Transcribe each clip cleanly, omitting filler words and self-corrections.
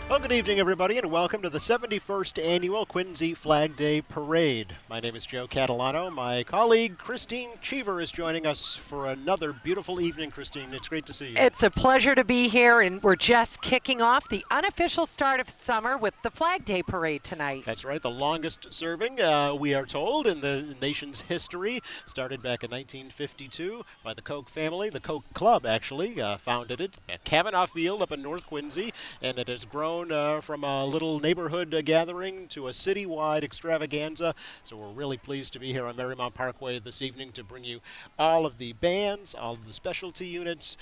Well, good evening, everybody, and welcome to the 71st Annual Quincy Flag Day Parade. My name is Joe Catalano. My colleague, Christine Cheever, is joining us for another beautiful evening. Christine, it's great to see you. It's a pleasure to be here, and we're just kicking off the unofficial start of summer with the Flag Day Parade tonight. That's right, the longest serving, we are told, in the nation's history. Started back in 1952 by the Koch family. The Koch Club, actually, founded it at Kavanaugh Field up in North Quincy, and it has grown from a little neighborhood gathering to a citywide extravaganza. So we're really pleased to be here on Marymount Parkway this evening to bring you all of the bands, all of the specialty units,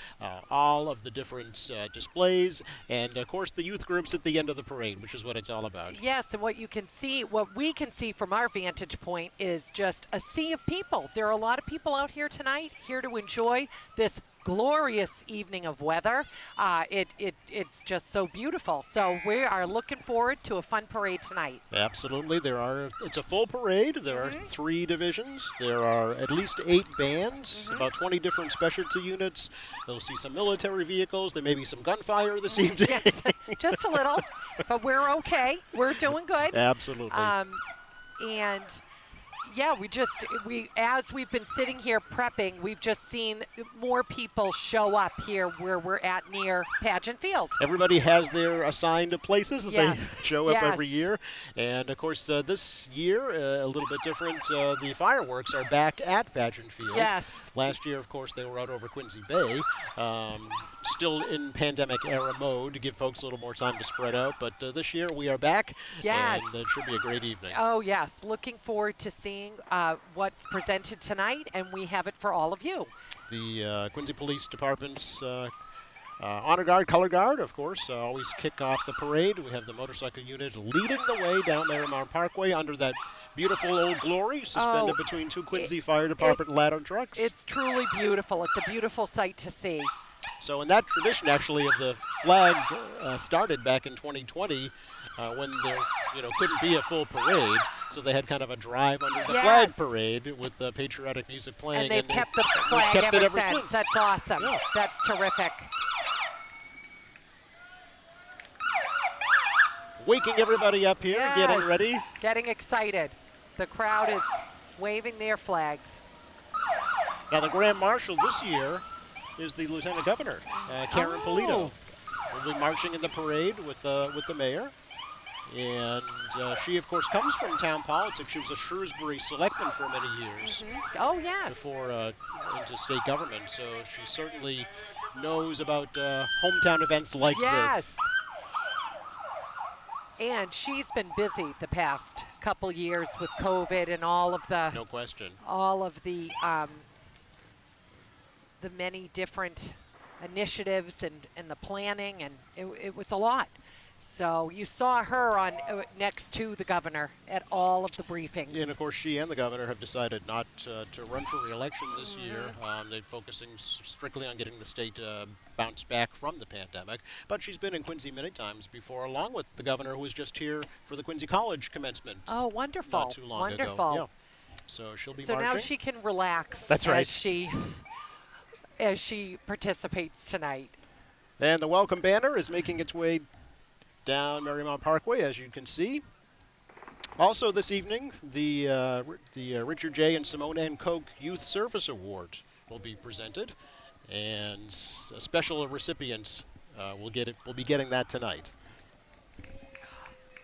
all of the different displays, and of course the youth groups at the end of the parade, which is what it's all about. Yes, and what we can see from our vantage point is just a sea of people. There are a lot of people out here tonight, here to enjoy this glorious evening of weather. It's just so beautiful. So we are looking forward to a fun parade tonight. Absolutely. It's a full parade. There are 3 divisions. There are at least 8 bands, about 20 different specialty units. You'll see some military vehicles. There may be some gunfire this evening. Yes, just a little, but we're okay. We're doing good. Absolutely. And yeah, as we've been sitting here prepping, we've just seen more people show up here where we're at near Pageant Field. Everybody has their assigned places that Yes. they show up Yes. every year. And, of course, this year, a little bit different. The fireworks are back at Pageant Field. Yes. Last year, of course, they were out over Quincy Bay, still in pandemic-era mode to give folks a little more time to spread out. But this year, we are back, Yes. and it should be a great evening. Oh, yes. Looking forward to seeing what's presented tonight, and we have it for all of you. The Quincy Police Department's Honor Guard, Color Guard, of course, always kick off the parade. We have the motorcycle unit leading the way down Marymount Parkway under that beautiful Old Glory suspended between 2 Quincy Fire Department ladder trucks. It's truly beautiful. It's a beautiful sight to see. So in that tradition, actually, of the flag started back in 2020 when there couldn't be a full parade. So they had kind of a drive under the flag parade with the patriotic music playing. And they've kept the flag kept it ever since. since. That's awesome. Yeah. That's terrific. Waking everybody up here, getting Yes. ready. Getting excited. The crowd is waving their flags. Now the Grand Marshal this year is the Lieutenant Governor, Karen Polito. Will be marching in the parade with the mayor. And she, of course, comes from town politics. She was a Shrewsbury selectman for many years Oh, yes. before into state government. So she certainly knows about hometown events like Yes. this. And she's been busy the past couple years with COVID and all of the No question. the many different initiatives and the planning, and it was a lot. So you saw her on next to the governor at all of the briefings. And of course, she and the governor have decided not to run for re-election this year. They're focusing strictly on getting the state bounced back from the pandemic. But she's been in Quincy many times before, along with the governor, who was just here for the Quincy College commencement. Oh, wonderful. Not too long Wonderful. ago. Yeah. So she'll be So marching. now she can relax. That's right. As she participates tonight. And the welcome banner is making its way down Marymount Parkway, as you can see. Also this evening, the Richard J. and Simone N. Koch Youth Service Award will be presented, and special recipients will be getting that tonight.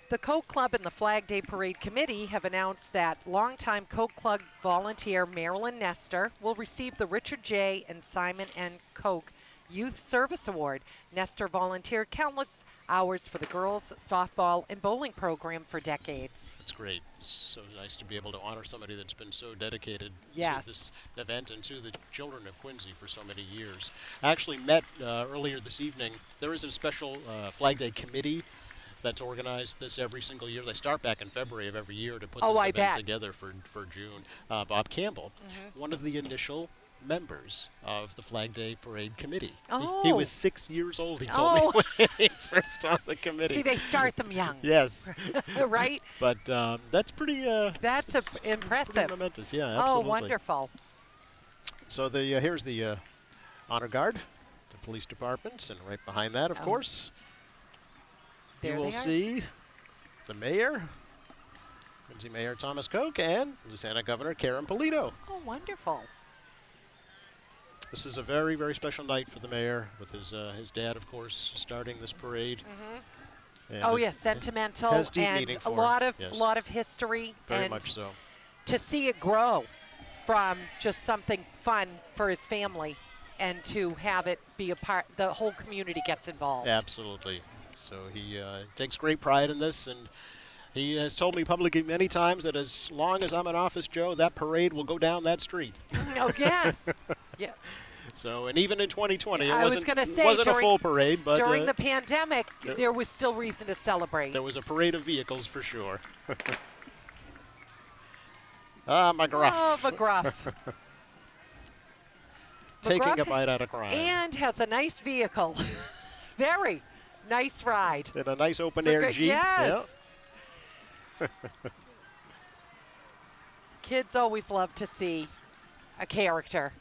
The Koch Club and the Flag Day Parade Committee have announced that longtime Koch Club volunteer Marilyn Nestor will receive the Richard J. and Simon N. Koch Youth Service Award. Nestor volunteered countless hours for the girls' softball and bowling program for decades. That's great. It's so nice to be able to honor somebody that's been so dedicated Yes. to this event and to the children of Quincy for so many years. I actually met earlier this evening. There is a special Flag Day committee that's organized this every single year. They start back in February of every year to put this event together for June. Bob Campbell, one of the initial members of the Flag Day Parade Committee. He was 6 years old, he told me, when he was first on the committee. See, they start them young. Yes. Right? But that's pretty... That's impressive. Pretty momentous, yeah, absolutely. Oh, wonderful. So here's the Honor Guard, the police departments, and right behind that, of course, There you will they are. see the mayor, Quincy Mayor Thomas Koch, and Lieutenant Governor Karen Polito. Oh, wonderful. This is a very, very special night for the mayor, with his dad, of course, starting this parade. And Oh, it yes, sentimental has deep and meaning a for him, lot of yes. lot of history, Very and much so. to see it grow from just something fun for his family, and to have it be a part, the whole community gets involved. Absolutely. So he takes great pride in this, and he has told me publicly many times that as long as I'm in office, Joe, that parade will go down that street. Oh, yes. Yeah. So, and even in 2020, I it was wasn't, gonna it say, wasn't a during- full parade, but During the pandemic, there- there was still reason to celebrate. there was a parade of vehicles for sure. McGruff. Oh, McGruff. Taking a McGruff bite out of crime. And has a nice vehicle. Very nice ride. In a nice open air Jeep. Yes. Yep. Kids always love to see a character.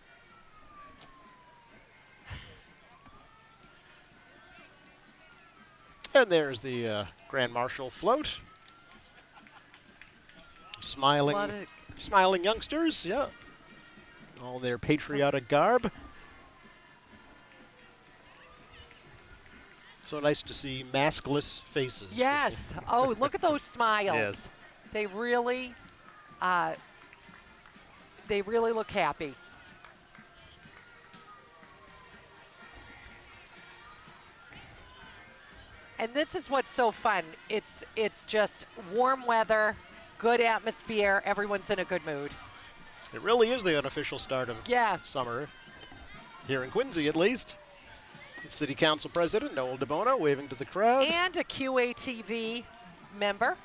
And there's the Grand Marshal float. Smiling, Lot of- smiling youngsters, yeah. All their patriotic garb. So nice to see maskless faces. Yes. Oh, look at those smiles. Yes. They really look happy. And this is what's so fun. It's just warm weather, good atmosphere. Everyone's in a good mood. It really is the unofficial start of Yes. summer, here in Quincy at least. City Council President Noel DeBona waving to the crowd. And a QATV member.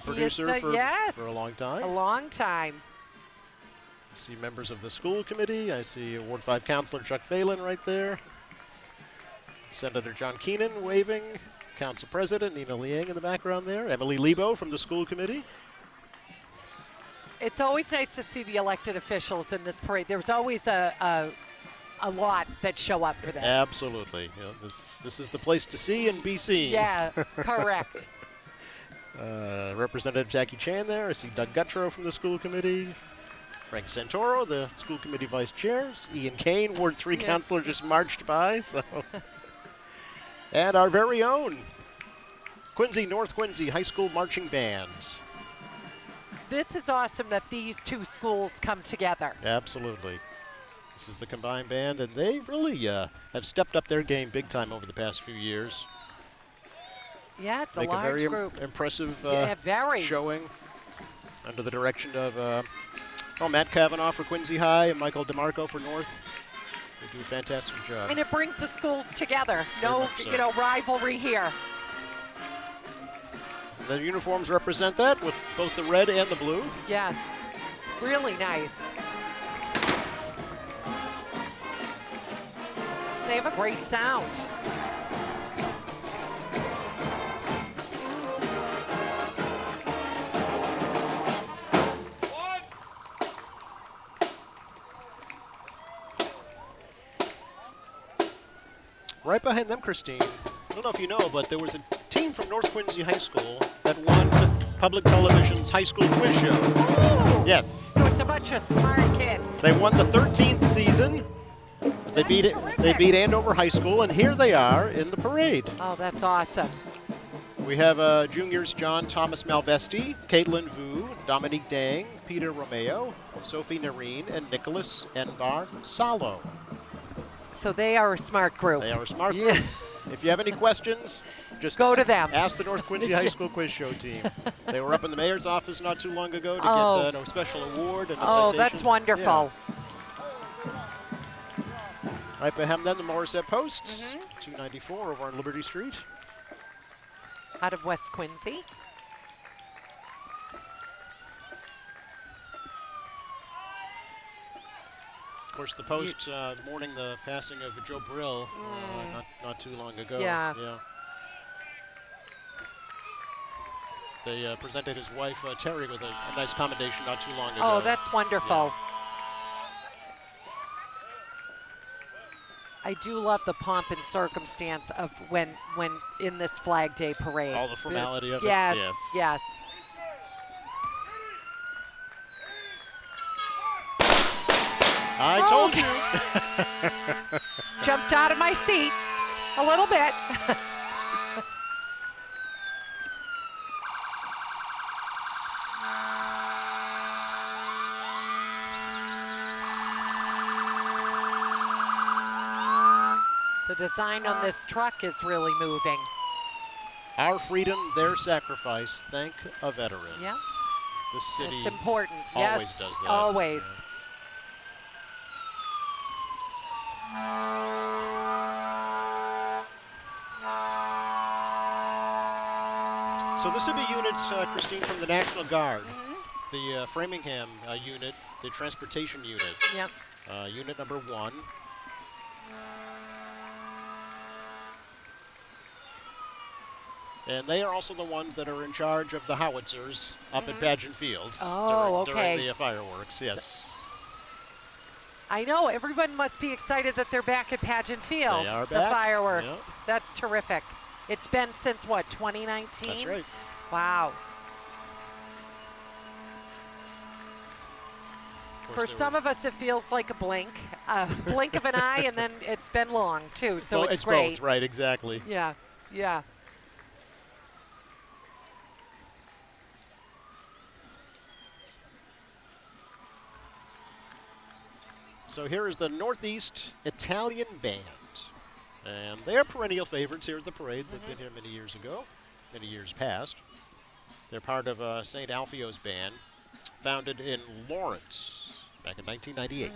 He is Producer yes, for a long time. a long time. I see members of the school committee. I see Ward 5 Councilor Chuck Phelan right there. Senator John Keenan waving. Council President Nina Liang in the background there. Emily Lebo from the school committee. It's always nice to see the elected officials in this parade. There's always a lot that show up for this. Absolutely. You know, this is the place to see and be seen. Yeah, correct. Representative Jackie Chan there. I see Doug Gutrow from the school committee. Frank Santoro, the school committee vice chairs. Ian Kane, Ward 3 Yeah. councilor, just marched by. So, and our very own Quincy North Quincy High School marching bands. This is awesome that these two schools come together. Absolutely. This is the combined band, and they really have stepped up their game big time over the past few years. Yeah, it's Make a large very group. impressive Yeah, very. showing under the direction of Matt Kavanaugh for Quincy High and Michael DeMarco for North. They do a fantastic job. And it brings the schools together. Very No, much so. rivalry here. The uniforms represent that with both the red and the blue. Yes, really nice. They have a great sound. Right behind them, Christine, I don't know if you know, but there was a team from North Quincy High School that won Public Television's high school quiz show. Oh! Yes. So it's a bunch of smart kids. They won the 13th season. They That's beat it. They terrific. beat Andover High School, and here they are in the parade. Oh, that's awesome. We have juniors John Thomas Malvesti, Caitlin Vu, Dominique Dang, Peter Romeo, Sophie Nareen, and Nicholas Enbar Salo. So they are a smart group. They are a smart Yeah. group. If you have any questions, just Go to them. ask the North Quincy High School Quiz Show team. They were up in the mayor's office not too long ago to Oh. get a special award and a Oh, citation. that's wonderful. Yeah. Right behind them, the Morissette Post, Mm-hmm. 294 over on Liberty Street. Out of West Quincy. Of course, the Post mourning the passing of Joe Brill not too long ago. Yeah. They presented his wife, Terry, with a nice commendation not too long ago. Oh, that's wonderful. I do love the pomp and circumstance of when in this Flag Day parade. All the formality of it. Yes, Yes. yes. I told you. Jumped out of my seat a little bit. The design on this truck is really moving. Our freedom, their sacrifice. Thank a veteran. Yeah, The city it's important. always Yes, does that. always. So this would be units, Christine, from the National Guard. Mhm. The Framingham unit, the transportation unit. Yep. Unit number 1. And they are also the ones that are in charge of the howitzers up at Pageant Field Oh, during okay. the fireworks. Yes, I know everyone must be excited that they're back at Pageant Field. They are The back. fireworks. Yep. That's terrific. It's been since what, 2019? that's right. Wow. Of For course, they some were- of us, it feels like a blink of an eye, and then it's been long too. So well, it's great. both, right? Exactly. Yeah, yeah. So here is the Northeast Italian Band. And they're perennial favorites here at the parade. They've been here many years ago, many years past. They're part of St. Alfio's Band, founded in Lawrence back in 1998.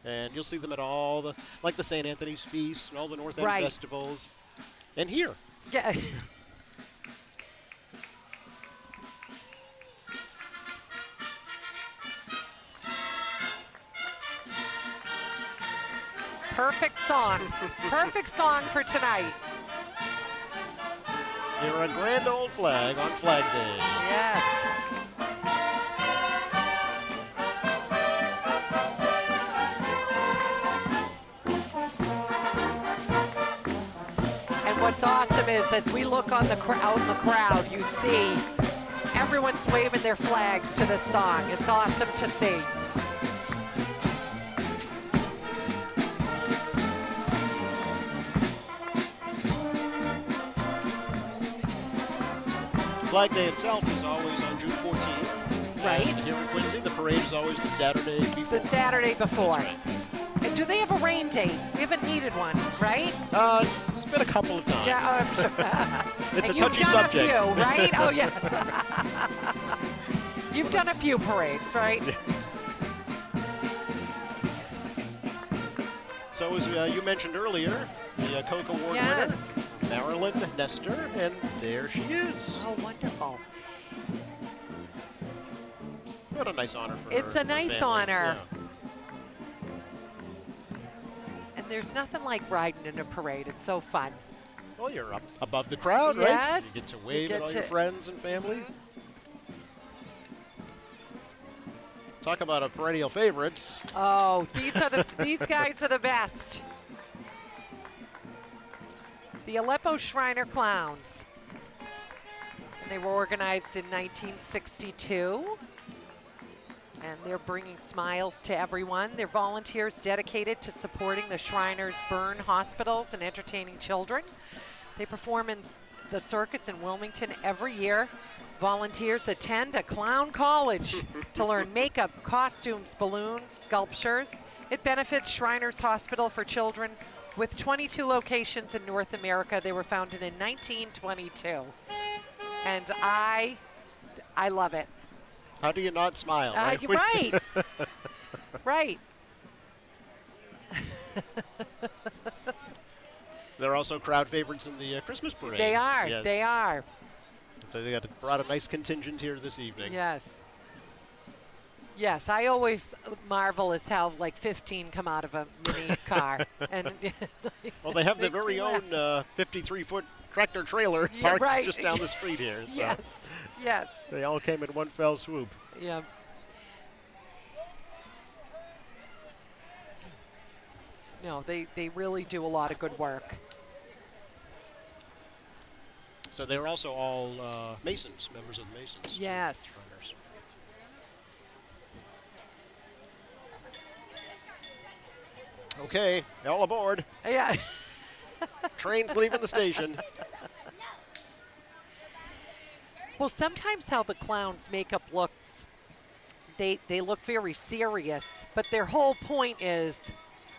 And you'll see them at all the, like the St. Anthony's Feast and all the North End Right. festivals. And here. Yeah. Perfect song. Perfect song for tonight. You're a grand old flag on Flag Day. Yes. And what's awesome is as we look on the out in the crowd, you see everyone's waving their flags to this song. It's awesome to see. Flag Day itself is always on June 14th. Right. And here in Quincy, the parade is always the Saturday before. The Saturday before. That's right. And do they have a rain date? We haven't needed one, right? It's been a couple of times. Yeah. It's and a touchy you've done subject. a few, right? Oh, yeah. You've done a few parades, right? So as you mentioned earlier, the Coke Award Yes. winner, Marilyn Nestor, and there she is. Oh, wonderful. What a nice honor for It's her a nice family. honor. Yeah. And there's nothing like riding in a parade. It's so fun. Well, you're up above the crowd, Yes. right? You get to wave get at all your to- friends and family. Talk about a perennial favorite. Oh, these guys are the best. The Aleppo Shriner Clowns. And they were organized in 1962. And they're bringing smiles to everyone. They're volunteers dedicated to supporting the Shriners Burn hospitals and entertaining children. They perform in the circus in Wilmington every year. Volunteers attend a clown college to learn makeup, costumes, balloons, sculptures. It benefits Shriners Hospital for Children with 22 locations in North America. They were founded in 1922. And I love it. How do you not smile? You're right. Right. They're also crowd favorites in the Christmas parade. They are. Yes. They are. They brought a nice contingent here this evening. Yes. Yes, I always marvel as how like 15 come out of a mini car. And Well, they have their makes very me own laugh. 53-foot tractor trailer Yeah, parked right. just down the street here. So Yes. Yes. they all came in one fell swoop. Yeah. No, they really do a lot of good work. So they're also all Masons, members of the Masons. too, Yes. these runners. Okay, all aboard. Yeah. Train's leaving the station. Well, sometimes how the clowns' makeup looks, they look very serious, but their whole point is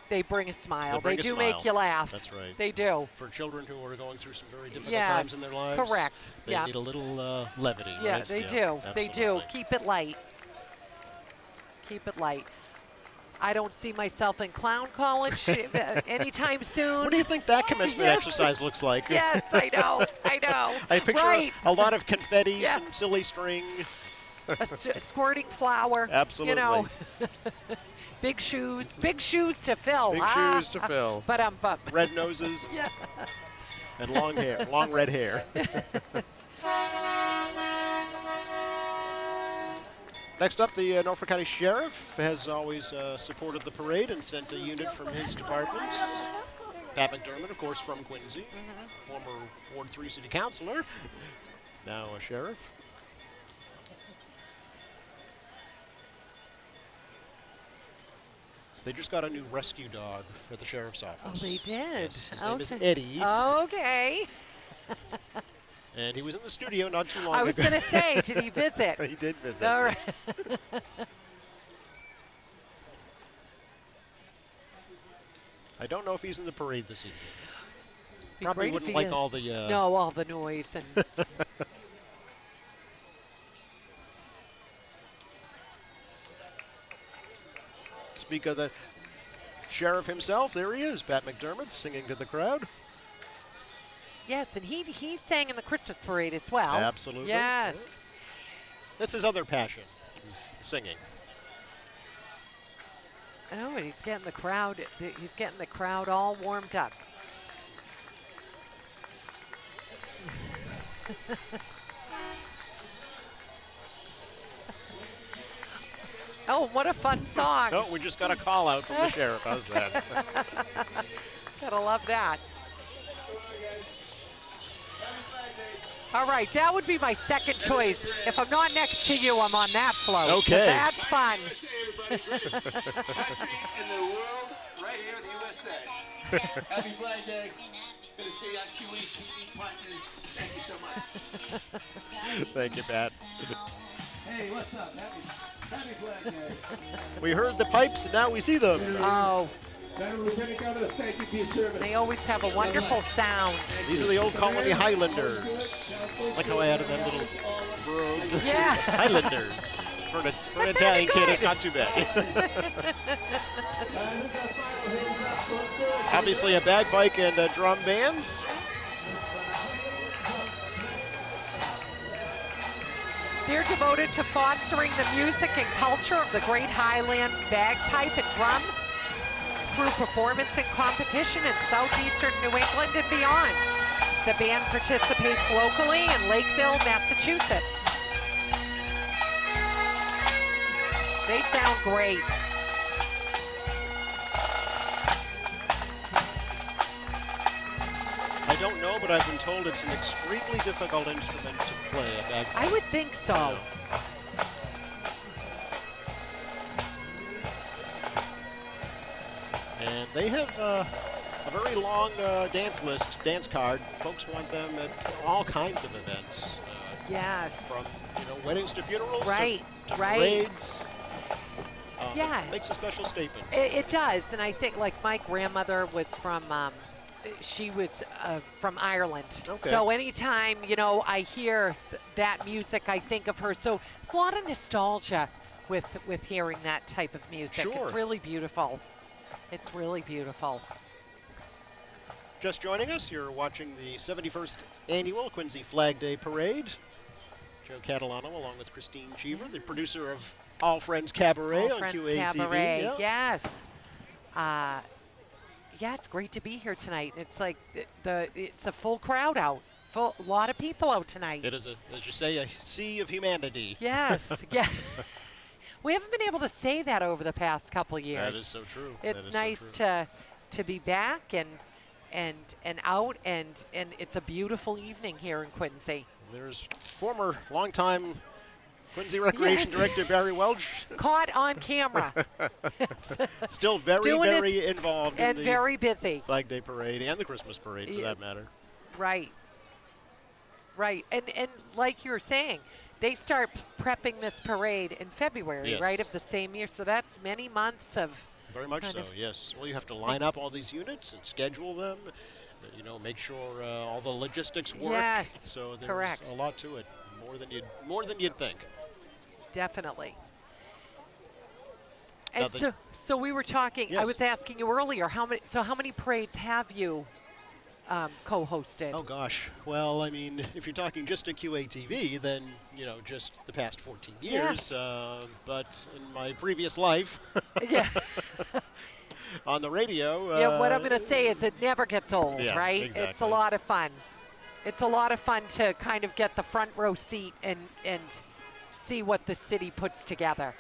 they bring a smile. They bring They a do smile. make you laugh. That's right. They do. For children who are going through some very difficult Yes, times in their lives. correct. They Yeah. need a little levity, Yeah, right? they do. They do. absolutely. Keep it light. Keep it light. I don't see myself in clown college anytime soon. What do you think that commencement Yes. exercise looks like? Yes, I know. I know. I picture right. a lot of confetti, Yes. some silly string. A squirting flower. Absolutely. You know. Big shoes to fill. Big Ah. shoes to fill. But Red noses. Yeah. And long hair, long red hair. Next up, the Norfolk County Sheriff has always supported the parade and sent a unit from his department. Pat McDermott, of course, from Quincy, former Ward 3 City Councilor, now a sheriff. They just got a new rescue dog at the sheriff's office. Oh, they did. Yes, his name is Okay. Eddie, Okay. and he was in the studio not too long I was ago. going to say, did he visit? He did visit. All right. I don't know if he's in the parade this evening. Be Probably great if wouldn't he like is. all the. No, all the noise and Speak of the sheriff himself, there he is, Pat McDermott, singing to the crowd. yes, and he sang in the Christmas parade as well. Absolutely. Yes. That's his other passion, is singing. Oh, and he's getting the crowd. He's getting the crowd all warmed up. Oh, what a fun song! Oh, we just got a call out from the sheriff. How's that? Gotta love that. All right, that would be my second choice. If I'm not next to you, I'm on that float. Okay. That's fun. Country in the world, right here in the USA. Happy Flag Day. Good to see you on QE TV partners. Thank you so much. Thank you, Pat. Hey, what's up? Happy Flag Day. We heard the pipes, and now we see them. Oh, Federal Lieutenant Governor, thank you for your service. they always have a wonderful sound. These are the old colony Highlanders. Like how I added them little brogues. Yeah. Highlanders. For an Italian kid, it's not too bad. Obviously a bagpipe and a drum band. They're devoted to fostering the music and culture of the great Highland bagpipe and drums through performance and competition in southeastern New England and beyond. The band participates locally in Lakeville, Massachusetts. They sound great. I don't know, but I've been told it's an extremely difficult instrument to play, a bagpipe. I would think so. And they have a very long dance card. Folks want them at all kinds of events, Yes. from weddings to funerals Right, to right. parades. Yeah. It makes a special statement. It does, and I think like my grandmother was from, she was from Ireland. Okay. So anytime I hear that music, I think of her. So it's a lot of nostalgia with hearing that type of music. Sure. It's really beautiful. It's really beautiful. Just joining us, you're watching the 71st Annual Quincy Flag Day Parade. Joe Catalano along with Christine Cheever, the producer of All Friends Cabaret All on Friends QATV. Cabaret, Yeah. yes. Yeah, it's great to be here tonight. It's like it's a full crowd out. A lot of people out tonight. It is, as you say, a sea of humanity. Yes, yeah. We haven't been able to say that over the past couple years. That is so true. It's That is so nice true. to be back and out, and it's a beautiful evening here in Quincy. There's former longtime Quincy Recreation Yes. Director Barry Welch, Caught on camera still very, Doing his- very involved and in the very busy. Flag Day Parade and the Christmas Parade, for Yeah. that matter. Right. Right. And like you were saying, they start prepping this parade in February, right, of Yes. the same year. So that's many months of. Very much kind so, of- yes. Well, you have to line up all these units and schedule them, make sure all the logistics work. Yes, So there's correct. a lot to it, more than you'd think. Definitely. Now And the- so we were talking. I Yes. was asking you earlier how many parades have you co-hosted? Oh gosh. Well, I mean, if you're talking just a QATV, then just the past 14 years. Yes. But in my previous life Yeah. on the radio, Yeah. What I'm going to say is it never gets old, yeah, right? It's a exactly. lot of fun. It's a lot of fun to kind of get the front row seat and see what the city puts together.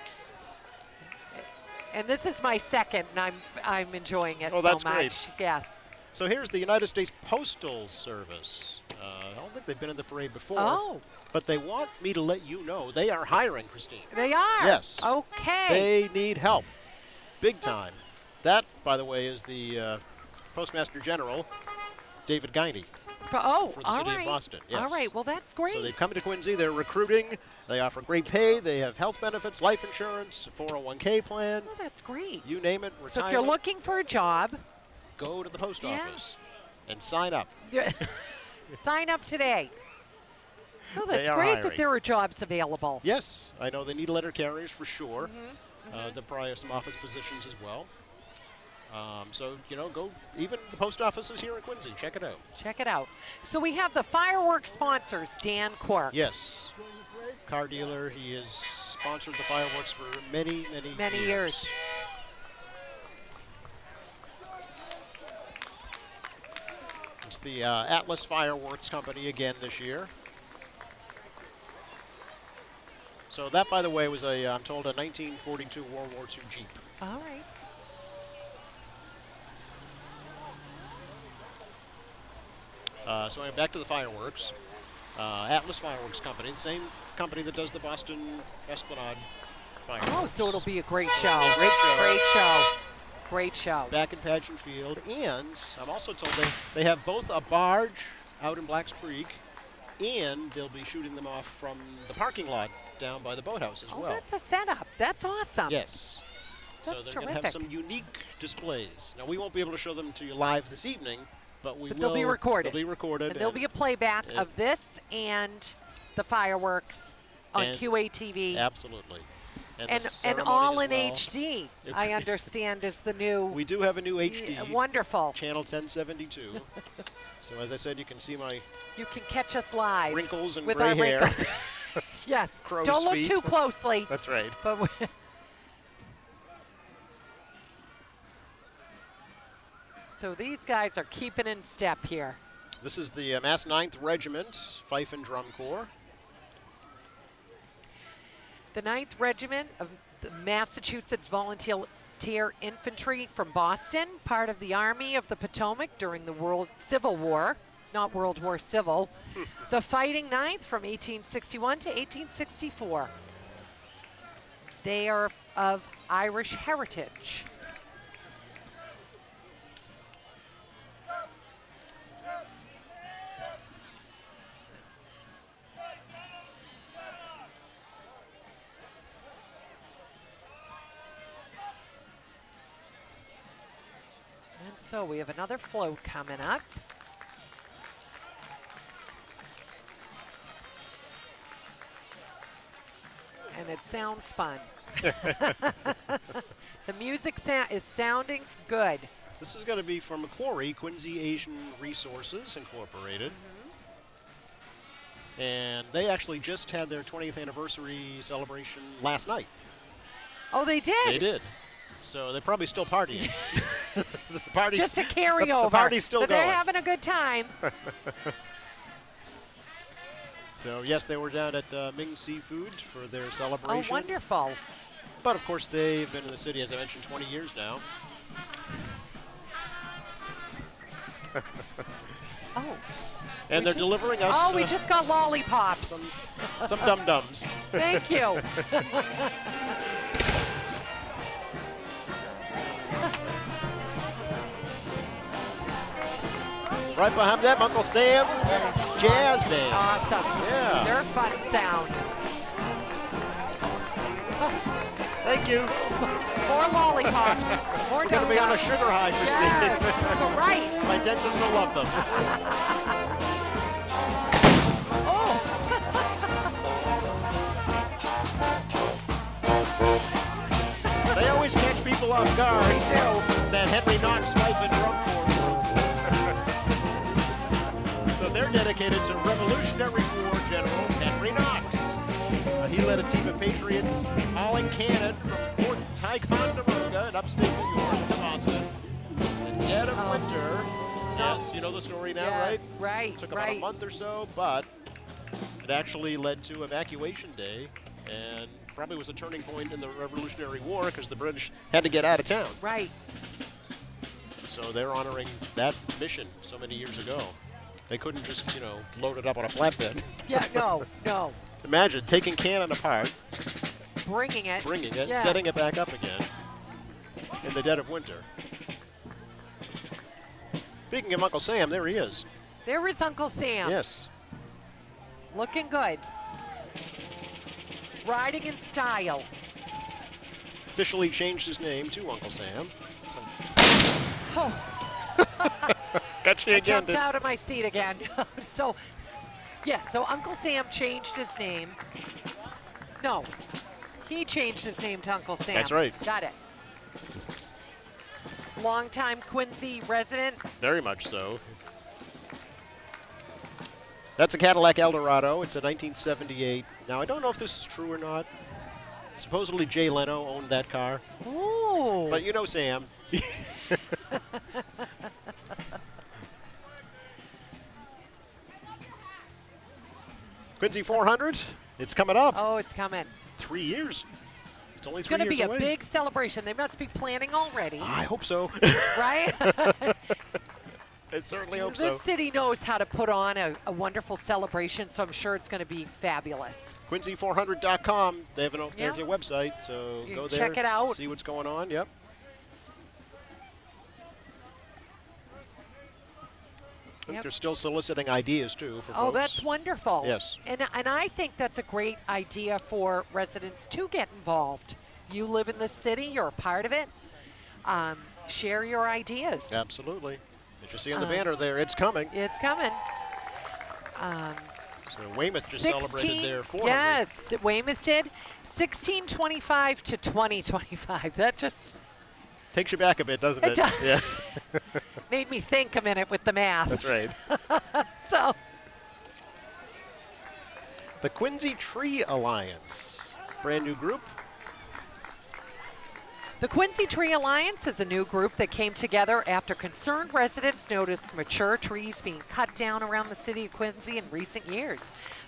And this is my second, and I'm enjoying it Oh, so that's much. great. Yes. So here's the United States Postal Service. I don't think they've been in the parade before. Oh, But they want me to let you know they are hiring, Christine. they are. Yes. Okay. They need help, big time. That, by the way, is the Postmaster General, David Guiney, for the all right. city of Boston. Yes. All right. Well, that's great. So they've come to Quincy. They're recruiting. They offer great pay. They have health benefits, life insurance, 401k plan. Oh, that's great. You name it. So if Retirement. you're looking for a job, go to the post Yeah. office and sign up. sign up today. Oh, They that's are great that hiring. there are jobs available. Yes, I know they need letter carriers for sure. Mm-hmm. They'll probably have some office positions as well. So, go, even the post office is here in Quincy. Check it out. Check it out. So we have the fireworks sponsors, Dan Quirk. Yes. Car dealer. He has sponsored the fireworks for many, Many years. It's the Atlas Fireworks Company again this year. So that, by the way, was I'm told, a 1942 World War II Jeep. All right. So I'm back to the fireworks. Atlas Fireworks Company, the same company that does the Boston Esplanade fireworks. Oh, so it'll be a great show. Great show. Great show. Great show. Back in Pageant Field, and I'm also told they have both a barge out in Blacks Creek, and they'll be shooting them off from the parking lot down by the boathouse as Oh, well. that's a setup. That's awesome. Yes. So That's they're going to have terrific. some unique displays. Now, we won't be able to show them to you live this evening, but we But will. they'll be recorded. They'll be recorded. And there'll be a playback and- of this and the fireworks on And- QATV. Absolutely. the And ceremony all as in well. HD, It- I understand, is the new. We do have a new HD. Yeah, wonderful. Channel 1072. So as I said, you can see my You can catch us live wrinkles and with gray our hair. wrinkles. Yes. Crow's Don't look feet. too closely. That's right. But so these guys are keeping in step here. This is the Mass 9th Regiment, Fife and Drum Corps. The 9th Regiment of the Massachusetts Volunteer Infantry from Boston, part of the Army of the Potomac during the Civil War, not World War Civil. The Fighting 9th from 1861 to 1864. They are of Irish heritage. And so we have another float coming up. And it sounds fun. The music is sounding good. This is going to be from Macquarie, Quincy Asian Resources Incorporated. And they actually just had their 20th anniversary celebration last night. Oh, they did? They did. So they're probably still partying. The party's, Just a carryover. The party's still but going. they're having a good time. So yes, they were down at Ming Seafood for their Oh, celebration. wonderful. But of course, they've been in the city, as I mentioned, 20 years now. Oh. And they're delivering us Oh, we just got lollipops. some dum-dums. Thank you. Right behind them, Uncle Sam's Jazz Band. Awesome. Yeah. They're fun sound. Thank you. More lollipops. More We're going to be on a dum-dums. sugar high, Christine. Yes. Right. My dentist will love them. Oh. They always catch people off guard. They do. That Henry Knox fife and drum corps. So they're dedicated to Revolutionary War General Henry Knox. He led a team of patriots hauling cannon from Fort Ticonderoga in upstate New York to Boston. In the dead of winter. Yes, you know the story now, Yeah, right? right, Took about a month or so, but it actually led to Evacuation Day, and probably was a turning point in the Revolutionary War because the British had to get out of town. Right. So they're honoring that mission so many years ago. They couldn't just, load it up on a flatbed. Yeah, no. Imagine taking cannon apart, Bringing it. Yeah. setting it back up again in the dead of winter. Speaking of Uncle Sam, there he is. There is Uncle Sam. Yes. Looking good. Riding in style. Officially changed his name to Uncle Sam. Oh, Got you I again. jumped out of my seat again. So Uncle Sam changed his name. No, he changed his name to Uncle Sam. That's right. Got it. Longtime Quincy resident. Very much so. That's a Cadillac Eldorado. It's a 1978. Now, I don't know if this is true or not. Supposedly Jay Leno owned that car. Ooh. But you know Sam. Quincy 400. It's coming up. Oh, it's coming. 3 years. It's only It's 3 going to years be a away. big celebration. They must be planning already, I hope so. right? I certainly hope This so. city knows how to put on a wonderful celebration, so I'm sure it's going to be fabulous. Quincy400.com. They have there's Yeah. their website, so You go can there. check it out. See what's going on. Yep. I think Yep. they're still soliciting ideas too for Oh, folks. that's wonderful. Yes. And I think that's a great idea for residents to get involved. You live in the city, you're a part of it. Share your ideas. Absolutely. Did you see on the banner there? It's coming. It's coming. So Weymouth just celebrated their 400. Yes, Weymouth did. 1625 to 2025. That just Takes you back a bit, doesn't It it? does. Yeah. made me think a minute with the math. That's right. So, The Quincy Tree Alliance. Brand new group. the Quincy Tree Alliance is a new group that came together after concerned residents noticed mature trees being cut down around the city of Quincy in recent years.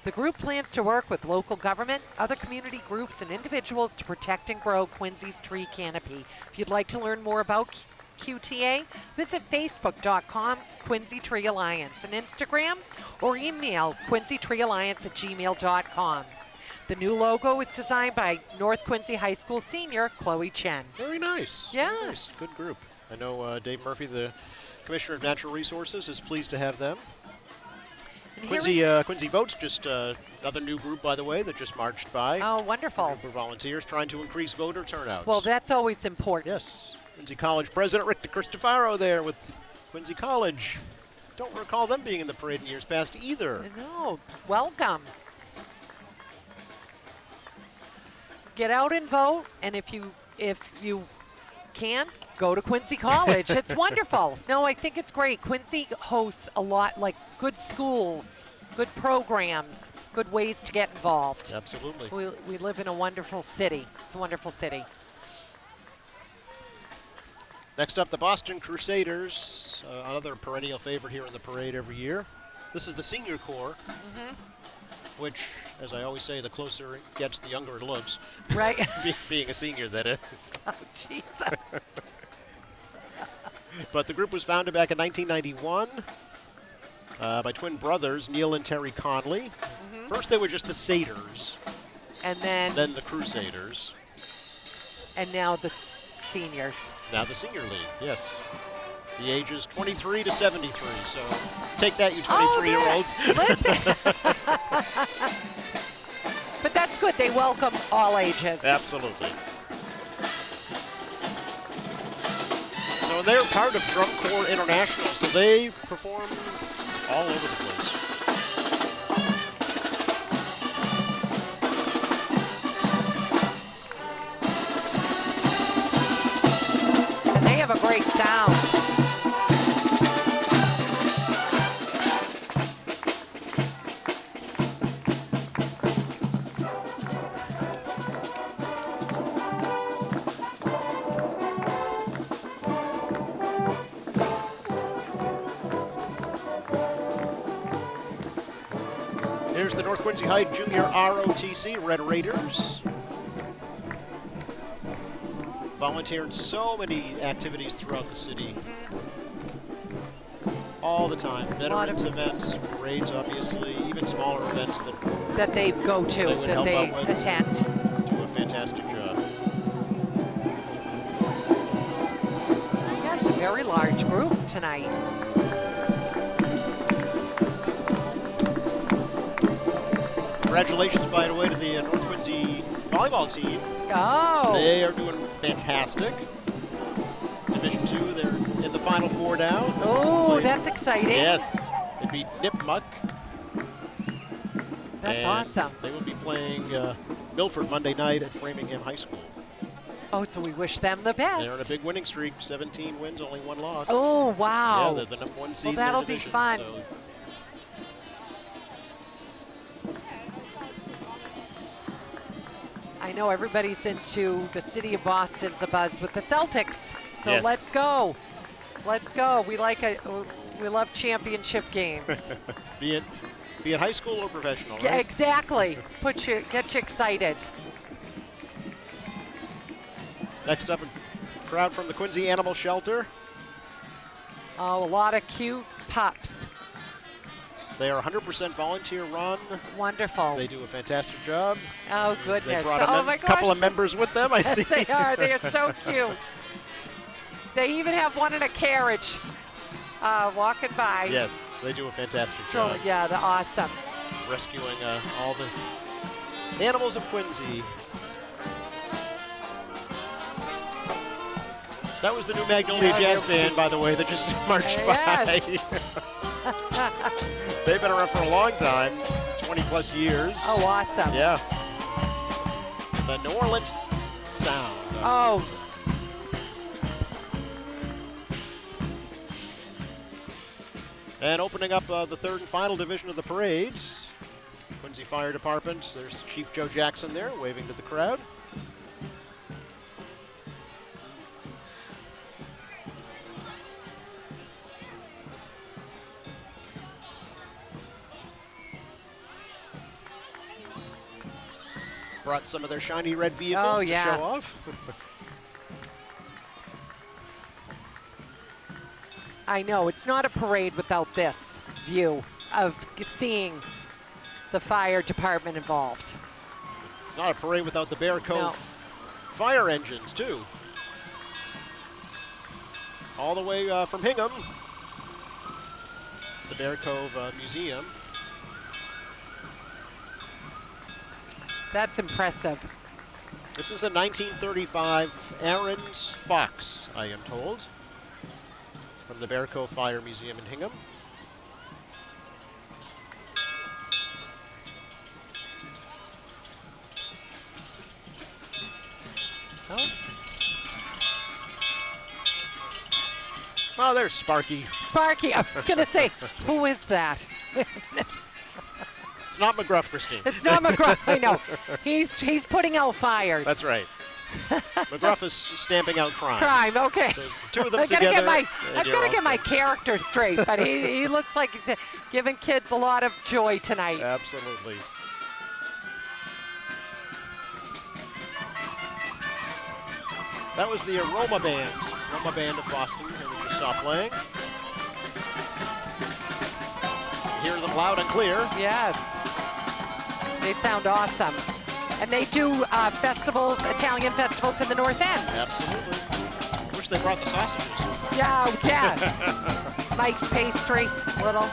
The group plans to work with local government, other community groups, and individuals to protect and grow Quincy's tree canopy. If you'd like to learn more about QTA, visit facebook.com Quincy Tree Alliance and Instagram or email quincytreealliance@gmail.com. The new logo is designed by North Quincy High School senior Chloe Chen. Very nice. Yes. Very nice. Good group. I know Dave Murphy, the Commissioner of Natural Resources, is pleased to have them. And here Quincy Votes, just another new group, by the way, that just marched by. oh, wonderful. Group of volunteers trying to increase voter turnout. Well, that's always important. Yes. Quincy College President Rick DeCristofaro there with Quincy College. Don't recall them being in the parade in years past either. No, welcome. Get out and vote, and if you can, go to Quincy College. It's wonderful. No, I think it's great. Quincy hosts a lot, like good schools, good programs, good ways to get involved. Absolutely. We live in a wonderful city. It's a wonderful city. Next up, the Boston Crusaders, another perennial favorite here in the parade every year. This is the senior corps, which, as I always say, the closer it gets, the younger it looks. Right? Being a senior, that is. Oh, Jesus. But the group was founded back in 1991 by twin brothers, Neil and Terry Conley. First, they were just the Satyrs, And then, then the Crusaders. and now the seniors. Now the senior league, yes. The ages 23 to 73. So take that, you 23-year-olds. Listen. But that's good. They welcome all ages. Absolutely. So they're part of Drum Corps International, so they perform all over the place. And they have a great sound. Here's the North Quincy High Junior ROTC, Red Raiders. Volunteer in so many activities throughout the city. All the time. Veterans events, parades, obviously, even smaller events That they go to, They would that help they out with. attend. do a fantastic job. That's a very large group tonight. Congratulations, by the way, to the North Quincy volleyball team. Oh. They are doing fantastic. Division II, they're in the Final Four now. Oh, that's exciting. Yes. They beat Nipmuc. That's and awesome. They will be playing Milford Monday night at Framingham High School. Oh, so we wish them the best. They're on a big winning streak, 17 wins, only 1 loss. Oh, wow. Yeah, they're the #1 seed Well, in that'll their be division, fun. so I know everybody's into the city of Boston's abuzz with the Celtics. So Yes. let's go. Let's go. We love championship games. be it high school or professional, right? Yeah, exactly. Get you excited. Next up, a crowd from the Quincy Animal Shelter. Oh, a lot of cute pups. They are 100% volunteer run. Wonderful. They do a fantastic job. Oh, They goodness. brought a Oh, my gosh. couple of members with them, I see. Yes, they are. They are so cute. They even have one in a carriage walking by. Yes, they do a fantastic So, job yeah, they're awesome. rescuing all the animals of Quincy. That was the new Magnolia Yeah, Jazz they're- Band, by the way, that just marched Yes. by. They've been around for a long time, 20 plus years. Oh, awesome. Yeah. The New Orleans Sound. Oh, And opening up the third and final division of the parade, Quincy Fire Department. There's Chief Joe Jackson there, waving to the crowd. Brought some of their shiny red vehicles to yes. show off. I know. It's not a parade without this view of seeing the fire department involved. It's not a parade without the Bear Cove No. fire engines, too. All the way from Hingham, the Bear Cove Museum. That's impressive. This is a 1935 Aaron's Fox, I am told, from the Bear Cove Fire Museum in Hingham. Oh, there's Sparky. Sparky, I was going to say, who is that? It's not McGruff, Christine. It's not McGraw. I know. He's putting out fires. That's right. McGruff is stamping out crime. Crime, okay. So two of them I've got together. to and you're all get my set. character straight, but he looks like he's giving kids a lot of joy tonight. Absolutely. That was the Aroma Band of Boston. They were just Chickasaw playing. Hear them loud and clear. Yes. They sound awesome. And they do festivals, Italian festivals in the North End. Absolutely. Wish they brought the sausages. Yeah. Mike's Pastry, little.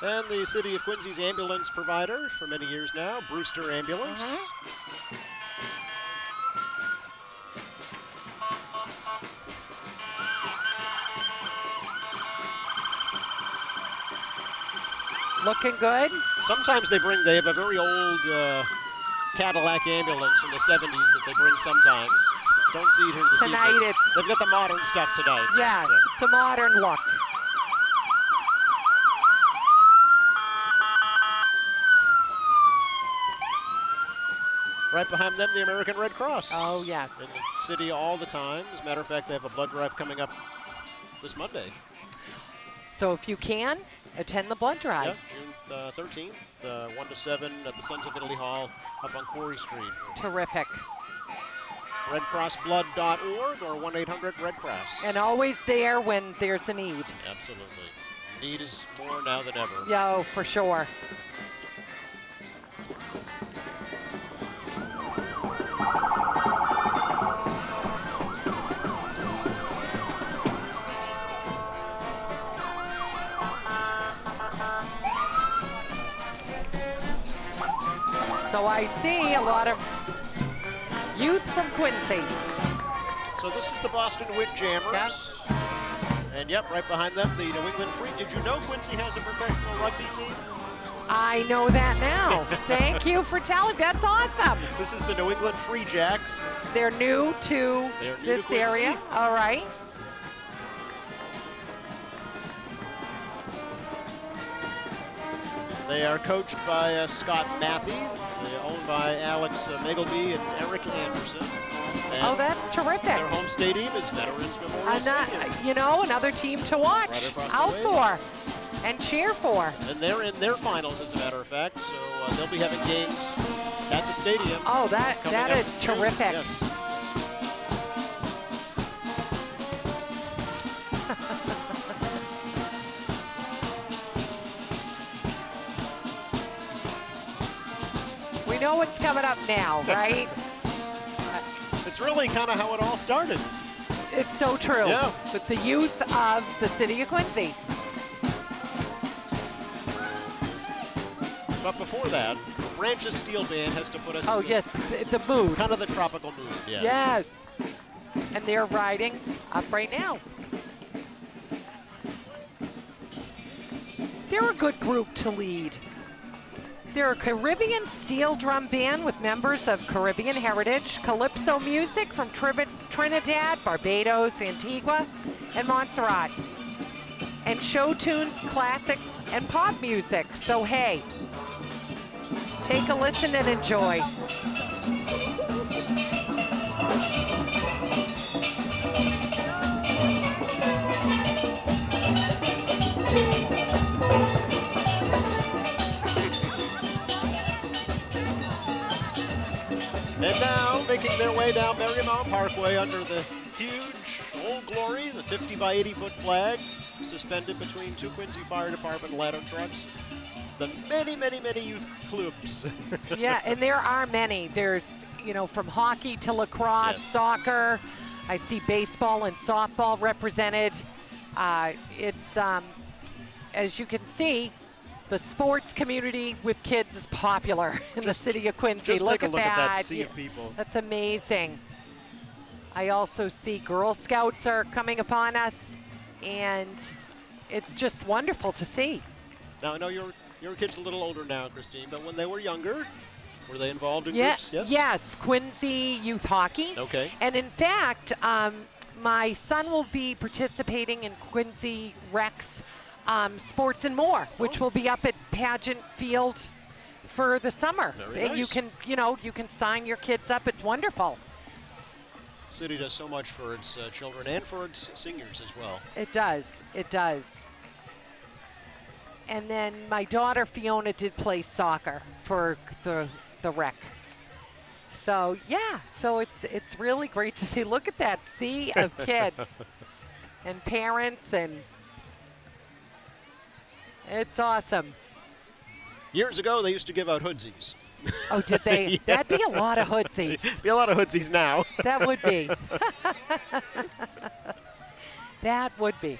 And the City of Quincy's ambulance provider for many years now, Brewster Ambulance. Looking good. Sometimes they have a very old Cadillac ambulance from the 70s that they bring sometimes. Don't see it here this Tonight evening. it's- They've got the modern stuff tonight. Yeah, it's a modern look. Right behind them, the American Red Cross. Oh, yes. In the city all the time. As a matter of fact, they have a blood drive coming up this Monday. So if you can, attend the blood drive. Yeah, June 13th, 1 to 7 at the Sons of Italy Hall up on Quarry Street. Terrific. RedCrossBlood.org or 1-800-RED-CROSS. And always there when there's a need. Absolutely. Need is more now than ever. Yeah, oh, for sure. So I see a lot of youth from Quincy. So this is the Boston Wit Jammers. Yep. And yep, right behind them, the New England Free. Did you know Quincy has a professional rugby team? I know that now. Thank you for telling. That's awesome. This is the New England Free Jacks. They're new to They're new this to Quincy. area. All right. They are coached by Scott Mappy. They're owned by Alex Magleby and Eric Anderson. And Oh, that's terrific. their home stadium is Veterans Memorial Stadium. You know, another team to watch Right across the out way. for and cheer for. And they're in their finals, as a matter of fact, so they'll be having games at the stadium. Oh, that coming that up is June. terrific. Yes. We know what's coming up now, right? It's really kind of how it all started. It's so true. Yeah. With the youth of the city of Quincy. But before that, Branches Steel Band has to put us Oh, in yes, the mood. kind of the tropical mood. Yeah. Yes. And they're riding up right now. They're a good group to lead. They're a Caribbean steel drum band with members of Caribbean heritage, calypso music from Trinidad, Barbados, Antigua, and Montserrat, and show tunes, classic, and pop music. So hey, take a listen and enjoy. And now, making their way down Marymount Parkway under the huge Old Glory, the 50 by 80 foot flag, suspended between two Quincy Fire Department ladder trucks. The many, many, many youth clubs. Yeah, and there are many. There's, you know, from hockey to lacrosse, Yes. soccer. I see baseball and softball represented. It's, as you can see, the sports community with kids is popular in the city of Quincy. Just Look take a look at that sea Yeah, of people. That's amazing. I also see Girl Scouts are coming upon us, and it's just wonderful to see. Now, I know your kid's a little older now, Christine, but when they were younger, were they involved in Yeah, groups? Yes? yes, Quincy Youth Hockey. Okay. And in fact, my son will be participating in Quincy Rec's Sports and More, which will be up at Pageant Field for the summer. Very and you nice. can, you can sign your kids up. It's wonderful. City does so much for its children and for its seniors as well. It does. It does. And then my daughter Fiona did play soccer for the rec. So yeah, so it's really great to see. Look at that sea of kids and parents, and it's awesome. Years ago, they used to give out hoodsies. Oh, did they? Yeah. That'd be a lot of hoodsies. Be a lot of hoodsies now. That would be. That would be.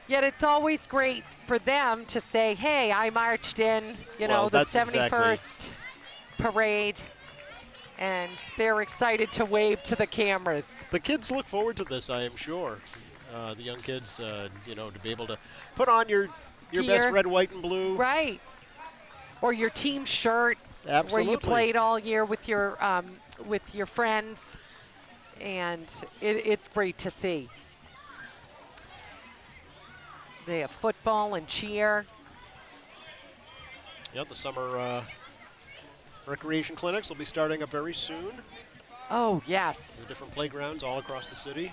Yet it's always great for them to say, hey, I marched in, Well, the that's 71st parade, and they're excited to wave to the cameras. The kids look forward to this, I am sure. The young kids, to be able to put on your best Gear. red, white, and blue. Right. Or your team shirt Absolutely. where you played all year with your friends, and it's great to see. They have football and cheer. Yeah, the summer recreation clinics will be starting up very soon. Oh, yes. The different playgrounds all across the city.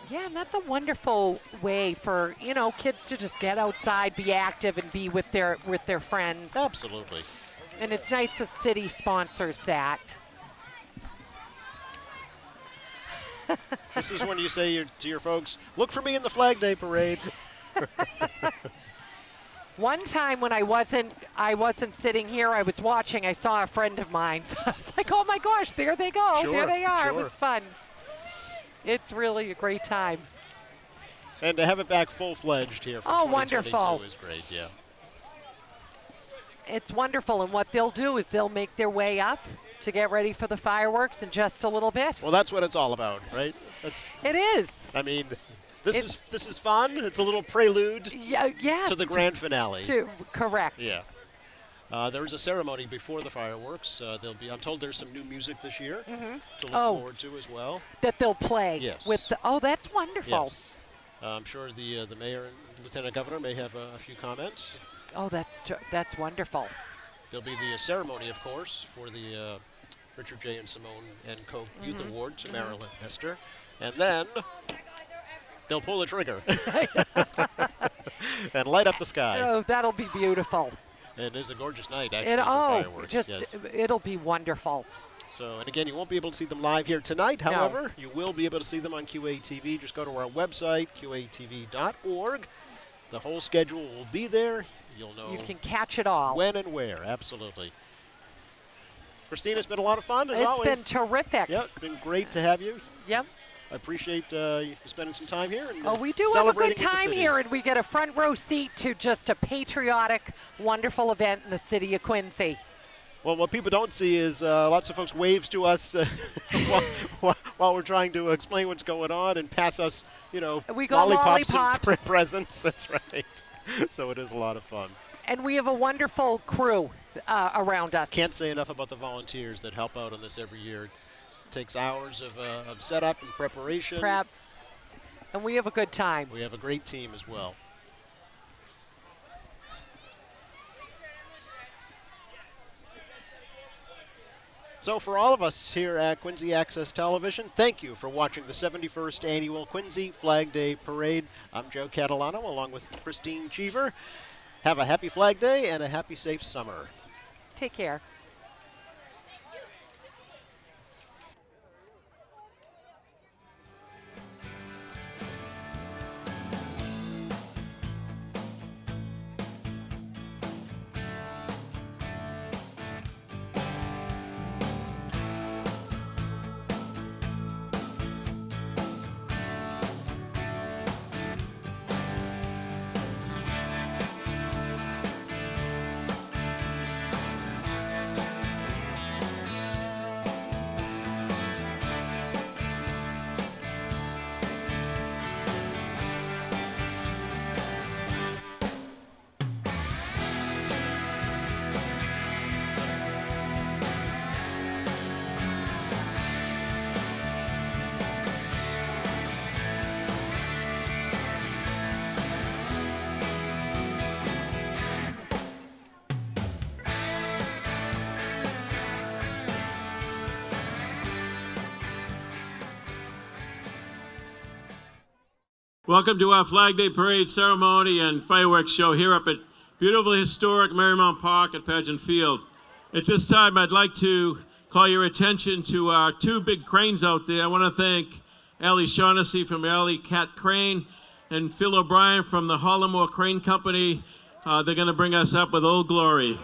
Yeah, and that's a wonderful way for, kids to just get outside, be active, and be with their friends. Absolutely. And it's nice the city sponsors that. This is when you say to your folks, look for me in the Flag Day Parade. One time when I wasn't sitting here, I was watching, I saw a friend of mine. So I was like, oh my gosh, there they go. Sure, there they are. sure. It was fun. It's really a great time. And to have it back full-fledged here for Oh, 2022 wonderful. is great, yeah. It's wonderful. And what they'll do is they'll make their way up to get ready for the fireworks in just a little bit. Well, that's what it's all about, right? It is. I mean, this is fun. It's a little prelude Yeah, yes. to the grand finale. Correct. Yeah. There is a ceremony before the fireworks. I'm told there's some new music this year to look forward to as well. That they'll play. Yes. That's wonderful. Yes. I'm sure the mayor and lieutenant governor may have a few comments. Oh, that's wonderful. There'll be the ceremony, of course, for the Richard J. and Simone and Koch Youth Award to Marilyn Hester. And then they'll pull the trigger and light up the sky. Oh, that'll be beautiful. And it is a gorgeous night, actually, for fireworks. Yes. It'll be wonderful. So, and again, you won't be able to see them live here tonight. No. However, you will be able to see them on QATV. Just go to our website, qatv.org. The whole schedule will be there. You'll know You can catch it all. when and where. Absolutely. Christine, it's been a lot of fun, as It's always. been terrific. Yeah, it's been great to have you. Yep. I appreciate you spending some time here. And, Oh, we do have a celebrating good with the time city. here, and we get a front row seat to just a patriotic, wonderful event in the city of Quincy. Well, what people don't see is lots of folks waves to us while we're trying to explain what's going on and pass us, We got lollipops lollipops. and presents. That's right. So it is a lot of fun. And we have a wonderful crew around us. Can't say enough about the volunteers that help out on this every year. It takes hours of setup and preparation. Prep. And we have a good time. We have a great team as well. So for all of us here at Quincy Access Television, thank you for watching the 71st Annual Quincy Flag Day Parade. I'm Joe Catalano along with Christine Cheever. Have a happy Flag Day and a happy, safe summer. Take care. Welcome to our Flag Day Parade ceremony and fireworks show here up at beautiful historic Marymount Park at Pageant Field. At this time, I'd like to call your attention to our two big cranes out there. I want to thank Allie Shaughnessy from Alley Cat Crane and Phil O'Brien from the Hollamore Crane Company. They're going to bring us up with Old Glory.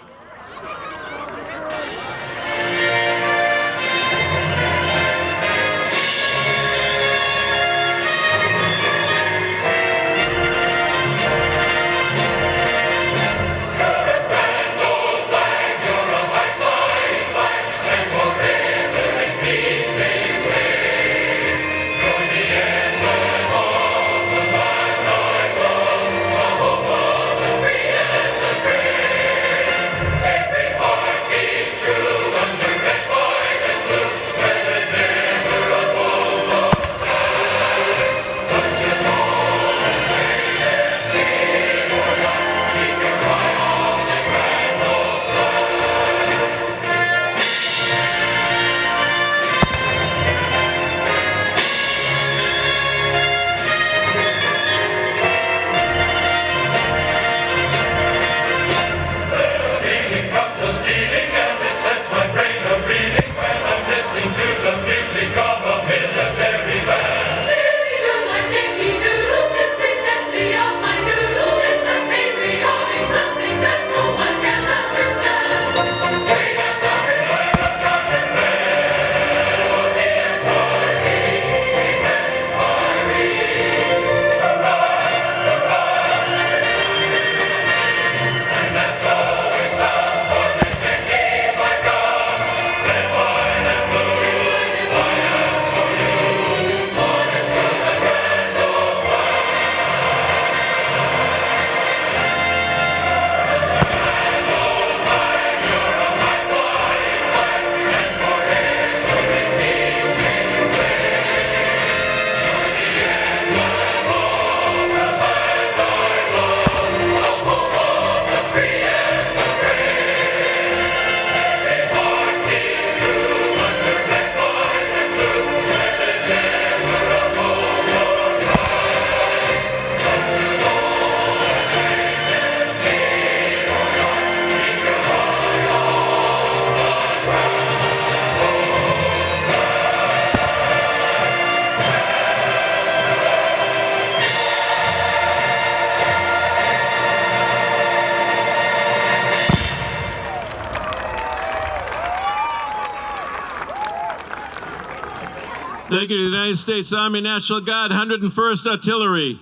Thank you to the United States Army National Guard 101st Artillery.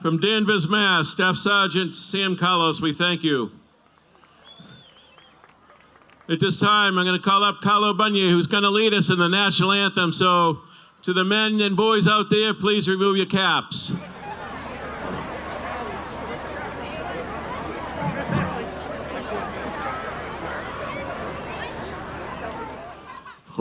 From Danvers, Mass., Staff Sergeant Sam Carlos, we thank you. At this time, I'm going to call up Carlo Bunye, who's going to lead us in the national anthem. So, to the men and boys out there, please remove your caps.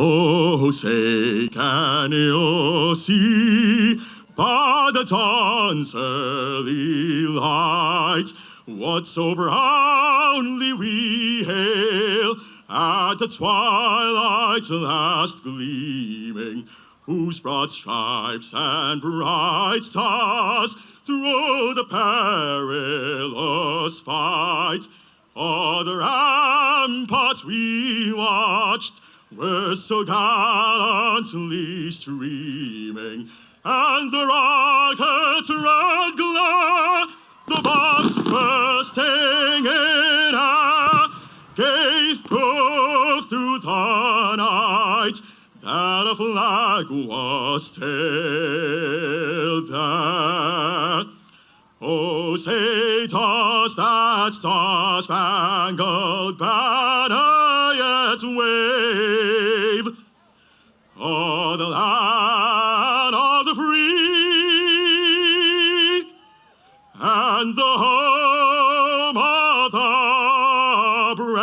Oh, say, can you see by the dawn's early light what so brownly we hail at the twilight's last gleaming, whose broad stripes and bright stars through the perilous fight o'er the ramparts we watched were so gallantly streaming, and the rocket's red glare, the bombs bursting in air, gave proof through the night that a flag was still there. Oh, say, does that star-spangled banner yet wave o'er the land of the free and the home of the brave?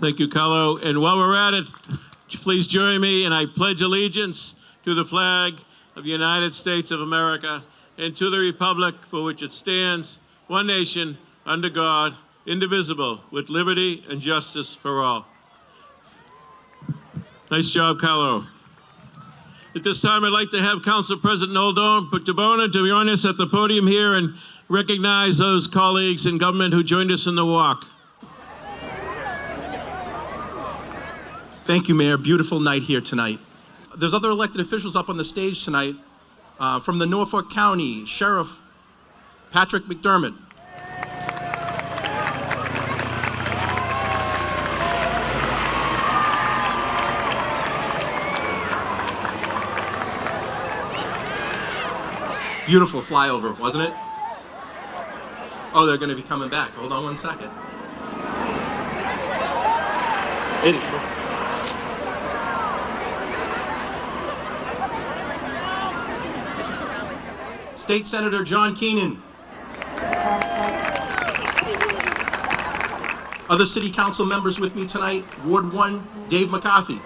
Thank you, Carlo. And while we're at it, please join me and I pledge allegiance to the flag of the United States of America and to the republic for which it stands, one nation, under God, indivisible, with liberty and justice for all. Nice job, Carlo. At this time, I'd like to have Council President Noel DeBona to join us at the podium here and recognize those colleagues in government who joined us in the walk. Thank you, Mayor. Beautiful night here tonight. There's other elected officials up on the stage tonight from the Norfolk County Sheriff Patrick McDermott. Beautiful flyover, wasn't it? Oh, they're going to be coming back. Hold on one second. State Senator John Keenan. Other City Council members with me tonight, Ward 1, Dave McCarthy.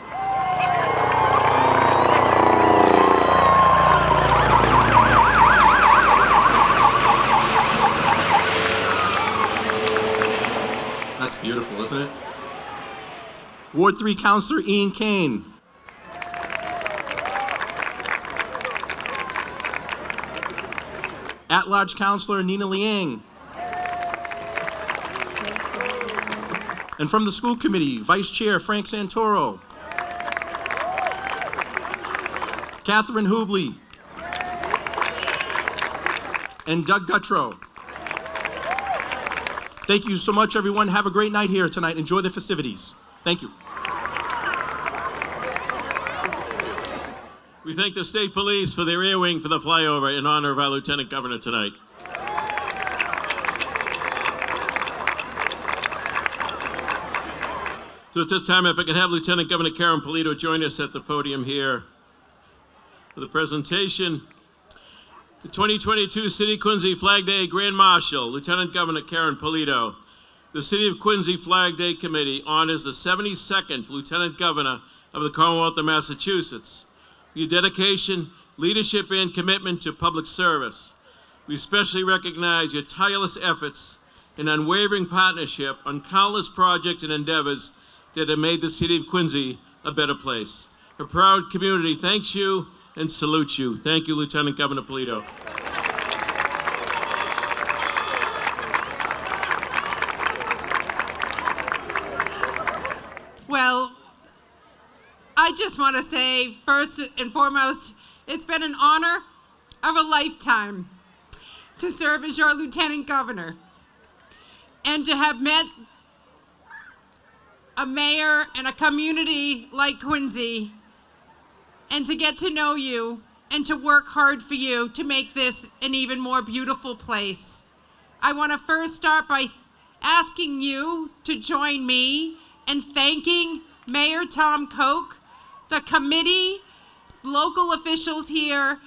That's beautiful, isn't it? Ward 3 Councilor Ian Kane. At-large Councilor Nina Liang. And from the school committee, Vice Chair Frank Santoro. Catherine Hubley. And Doug Guttrow. Thank you so much, everyone. Have a great night here tonight. Enjoy the festivities. Thank you. We thank the state police for their air wing for the flyover in honor of our Lieutenant Governor tonight. So at this time, if I could have Lieutenant Governor Karen Polito join us at the podium here for the presentation. The 2022 City of Quincy Flag Day Grand Marshal, Lieutenant Governor Karen Polito. The City of Quincy Flag Day Committee honors the 72nd Lieutenant Governor of the Commonwealth of Massachusetts. Your dedication, leadership, and commitment to public service. We especially recognize your tireless efforts and unwavering partnership on countless projects and endeavors that have made the City of Quincy a better place. A proud community thanks you and salutes you. Thank you, Lieutenant Governor Polito. Well, I just want to say, first and foremost, it's been an honor of a lifetime to serve as your Lieutenant Governor and to have met a mayor and a community like Quincy and to get to know you and to work hard for you to make this an even more beautiful place. I want to first start by asking you to join me in thanking Mayor Tom Koch, the committee, local officials here,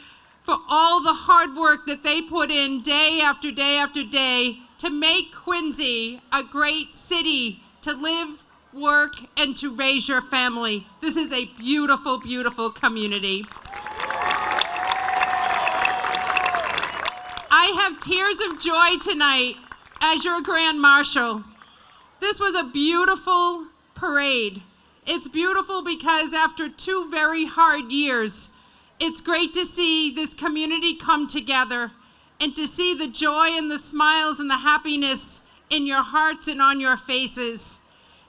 for all the hard work that they put in day after day after day to make Quincy a great city to live, work, and to raise your family. This is a beautiful, beautiful community. I have tears of joy tonight as your Grand Marshal. This was a beautiful parade. It's beautiful because after 2 very hard years, it's great to see this community come together and to see the joy and the smiles and the happiness in your hearts and on your faces.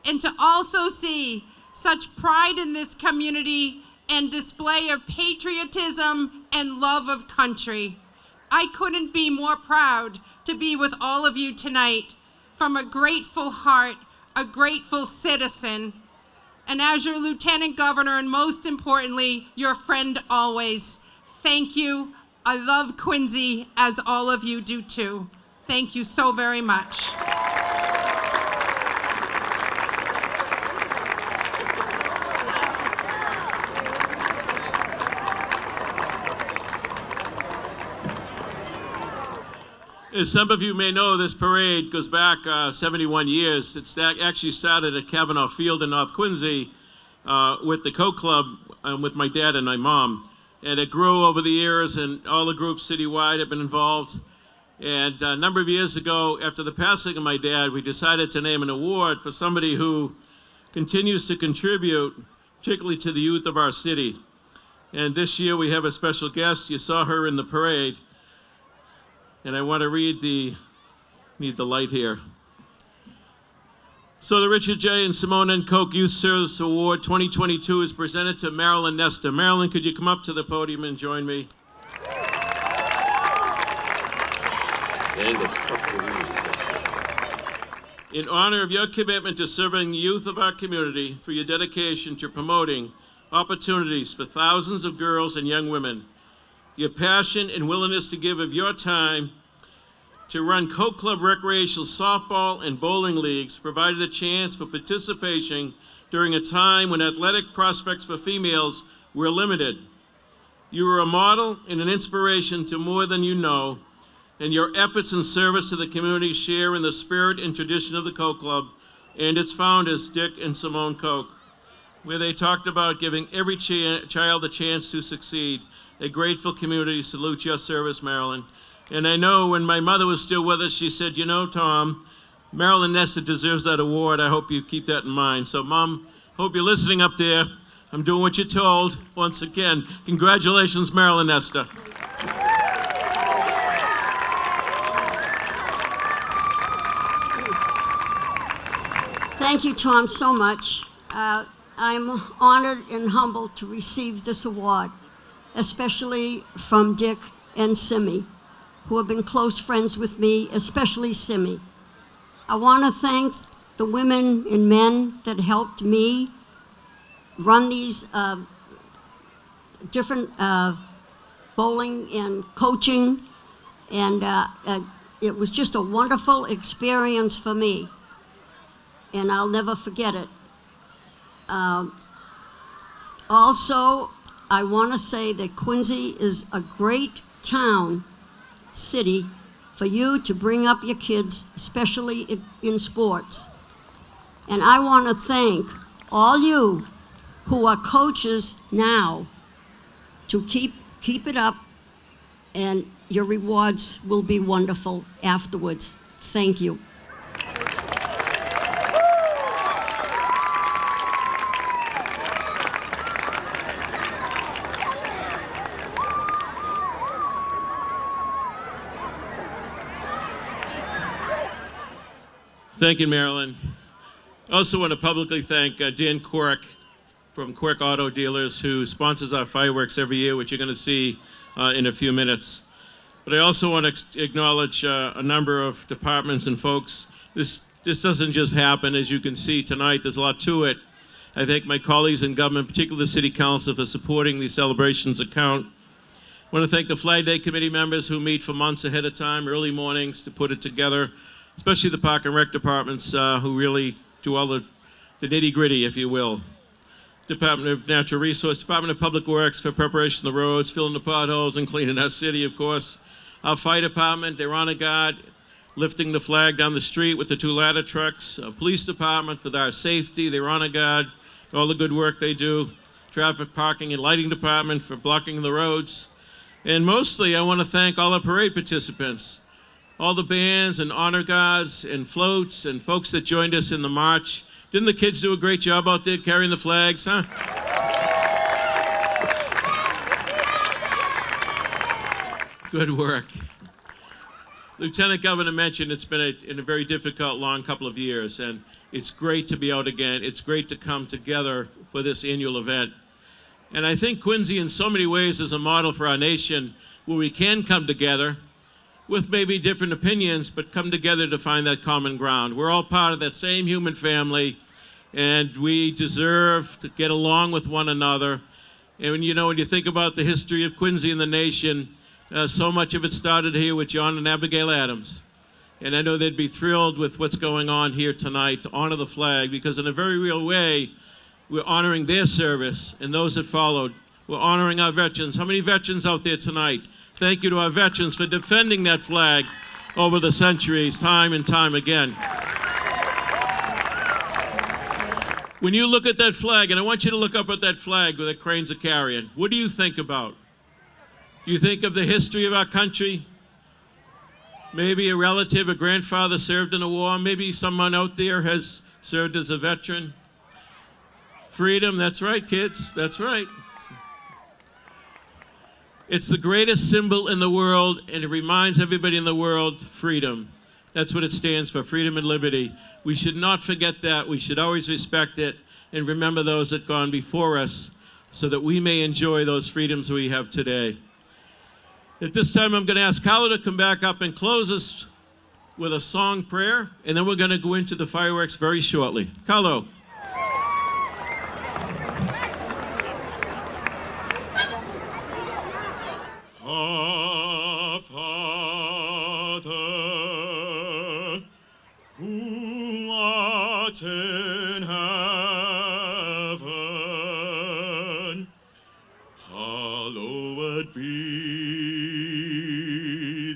And to also see such pride in this community and display of patriotism and love of country. I couldn't be more proud to be with all of you tonight from a grateful heart, a grateful citizen, and as your Lieutenant Governor, and most importantly, your friend always. Thank you. I love Quincy, as all of you do too. Thank you so very much. As some of you may know, this parade goes back 71 years. It's actually started at Kavanaugh Field in North Quincy with the Koch Club with my dad and my mom. And it grew over the years, and all the groups citywide have been involved. And a number of years ago, after the passing of my dad, we decided to name an award for somebody who continues to contribute particularly to the youth of our city. And this year we have a special guest. You saw her in the parade. And I want to read need the light here. So the Richard J. and Simone N. Koch Youth Service Award 2022 is presented to Marilyn Nestor. Marilyn, could you come up to the podium and join me? In honor of your commitment to serving the youth of our community, for your dedication to promoting opportunities for thousands of girls and young women, your passion and willingness to give of your time to run Koch Club recreational softball and bowling leagues provided a chance for participation during a time when athletic prospects for females were limited. You were a model and an inspiration to more than you know, and your efforts and service to the community share in the spirit and tradition of the Koch Club and its founders, Dick and Simone Koch, where they talked about giving every child a chance to succeed. A grateful community salutes your service, Marilyn. And I know when my mother was still with us, she said, you know, Tom, Marilyn Nestor deserves that award. I hope you keep that in mind. So, Mom, hope you're listening up there. I'm doing what you're told. Once again, congratulations, Marilyn Nestor. Thank you, Tom, so much. I'm honored and humbled to receive this award, especially from Dick and Simmy, who have been close friends with me, especially Simmy. I want to thank the women and men that helped me run these different bowling and coaching, and it was just a wonderful experience for me, and I'll never forget it. Also, I want to say that Quincy is a great town, city, for you to bring up your kids, especially in sports. And I want to thank all you who are coaches now to keep it up, and your rewards will be wonderful afterwards. Thank you. Thank you, Marilyn. I also want to publicly thank Dan Quirk from Quirk Auto Dealers, who sponsors our fireworks every year, which you're going to see in a few minutes. But I also want to acknowledge a number of departments and folks. This doesn't just happen. As you can see tonight, there's a lot to it. I thank my colleagues in government, particularly the City Council, for supporting these celebrations account. I want to thank the Flag Day Committee members who meet for months ahead of time, early mornings, to put it together, especially the Park and Rec departments who really do all the nitty-gritty, if you will. Department of Natural Resources, Department of Public Works for preparation of the roads, filling the potholes, and cleaning our city, of course. Our fire department, their honor guard, lifting the flag down the street with the 2 ladder trucks. Our police department for our safety, their honor guard, all the good work they do. Traffic, parking, and lighting department for blocking the roads. And mostly, I want to thank all our parade participants, all the bands and honor guards and floats and folks that joined us in the march. Didn't the kids do a great job out there carrying the flags, huh? Good work. Lieutenant Governor mentioned it's been a very difficult, long couple of years, and it's great to be out again. It's great to come together for this annual event. And I think Quincy, in so many ways, is a model for our nation where we can come together with maybe different opinions, but come together to find that common ground. We're all part of that same human family, and we deserve to get along with one another. And when you think about the history of Quincy and the nation, so much of it started here with John and Abigail Adams. And I know they'd be thrilled with what's going on here tonight to honor the flag, because in a very real way, we're honoring their service and those that followed. We're honoring our veterans. How many veterans out there tonight? Thank you to our veterans for defending that flag over the centuries, time and time again. When you look at that flag, and I want you to look up at that flag where the cranes are carrying, what do you think about? Do you think of the history of our country? Maybe a relative, a grandfather served in a war. Maybe someone out there has served as a veteran. Freedom, that's right, kids, that's right. It's the greatest symbol in the world, and it reminds everybody in the world, freedom. That's what it stands for, freedom and liberty. We should not forget that. We should always respect it and remember those that have gone before us so that we may enjoy those freedoms we have today. At this time, I'm going to ask Carlo to come back up and close us with a song prayer, and then we're going to go into the fireworks very shortly. Carlo. Our Father, who art in heaven, hallowed be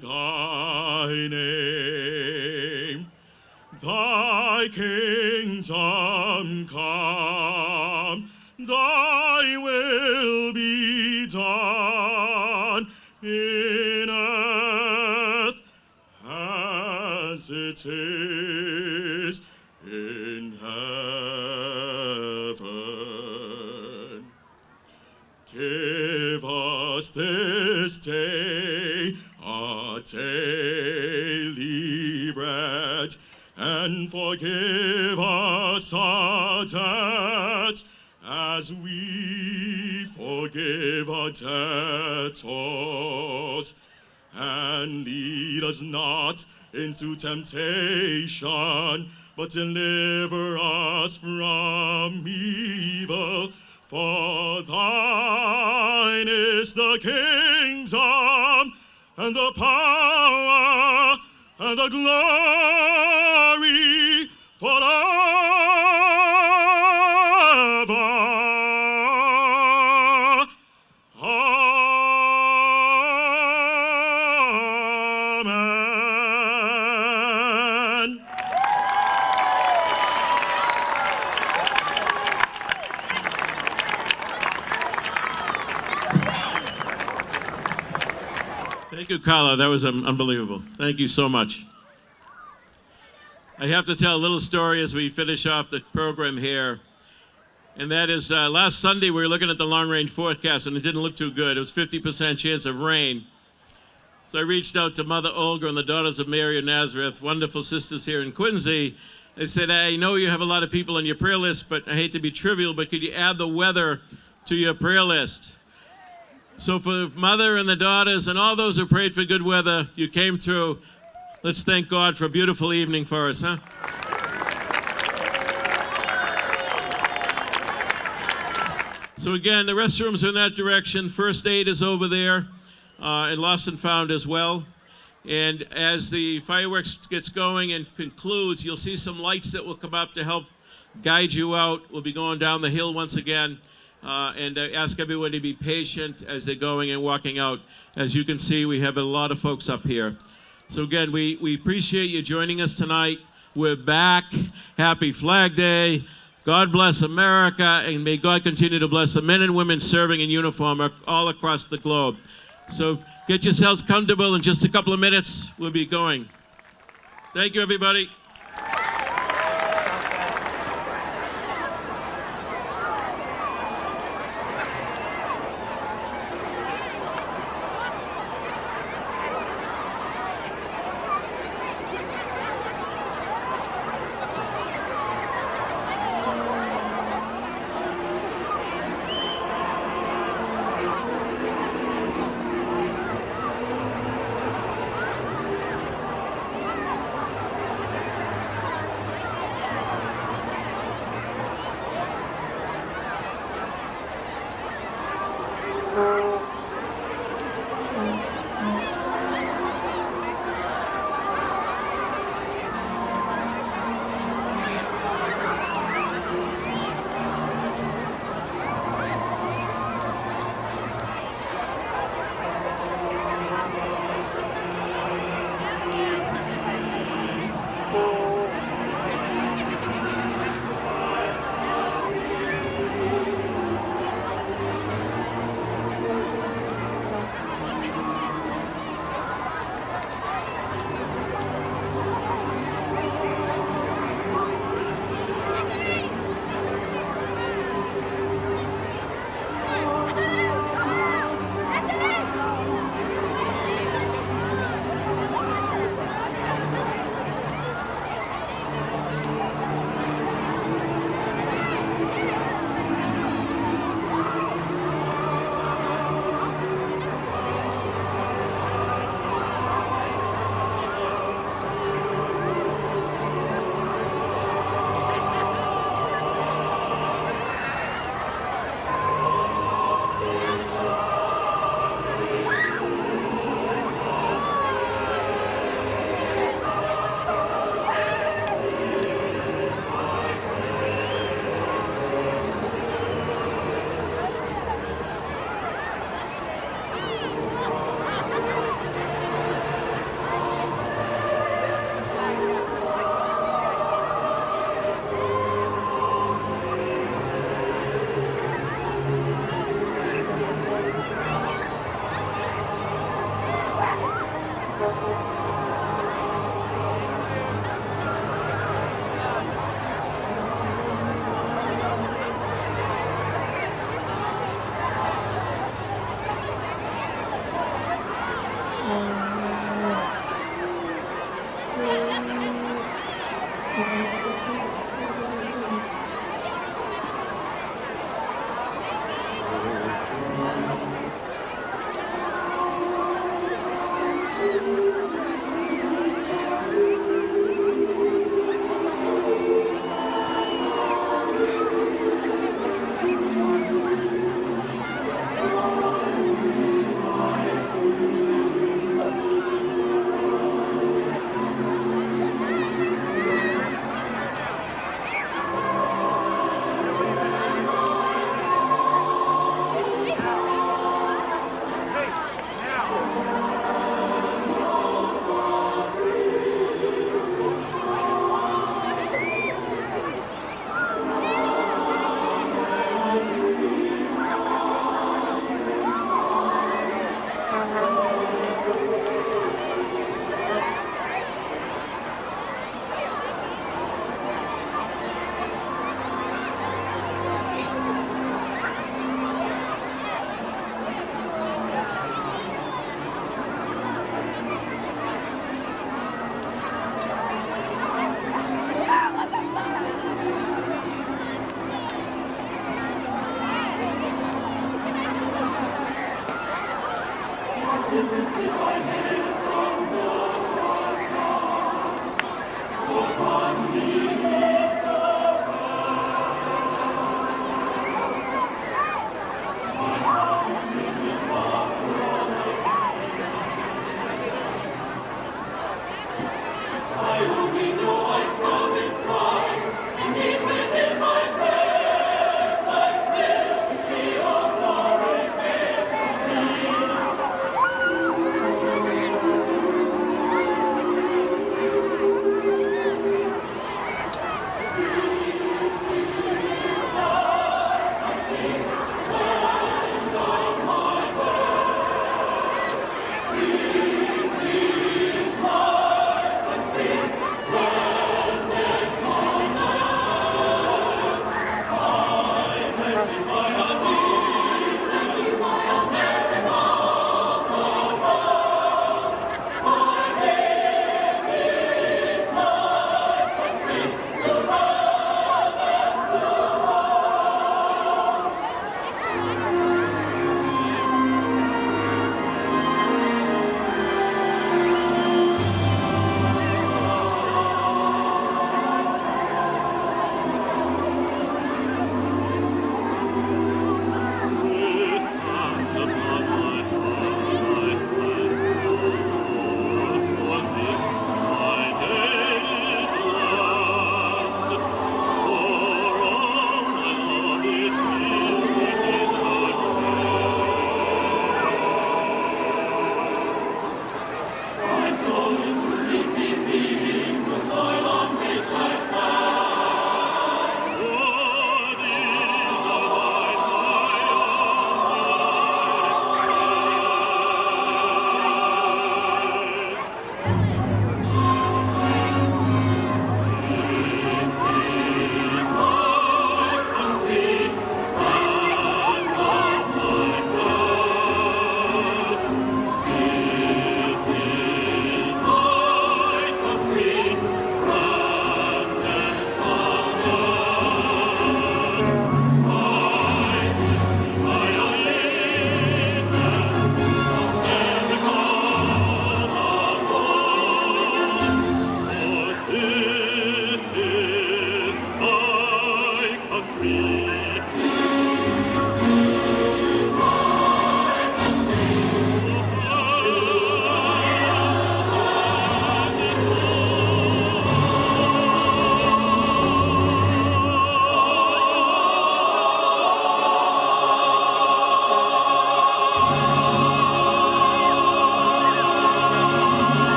thy name. Thy kingdom come, thy will be done in earth as it is in heaven. Give us this day our daily bread, and forgive us our debts as we forgive our debtors. And lead us not into temptation, but deliver us from evil. For thine is the kingdom, and the power, and the glory forever. Amen. Thank you, Carlo. That was unbelievable. Thank you so much. I have to tell a little story as we finish off the program here. And that is, last Sunday we were looking at the long-range forecast, and it didn't look too good. It was 50% chance of rain. So I reached out to Mother Olga and the Daughters of Mary of Nazareth, wonderful sisters here in Quincy. I said, I know you have a lot of people on your prayer list, but I hate to be trivial, but could you add the weather to your prayer list? So for Mother and the daughters and all those who prayed for good weather, you came through. Let's thank God for a beautiful evening for us, huh? So again, the restrooms are in that direction. First aid is over there, and lost and found as well. And as the fireworks gets going and concludes, you'll see some lights that will come up to help guide you out. We'll be going down the hill once again, and ask everyone to be patient as they're going and walking out. As you can see, we have a lot of folks up here. So again, we appreciate you joining us tonight. We're back. Happy Flag Day. God bless America, and may God continue to bless the men and women serving in uniform all across the globe. So get yourselves comfortable. In just a couple of minutes, we'll be going. Thank you, everybody.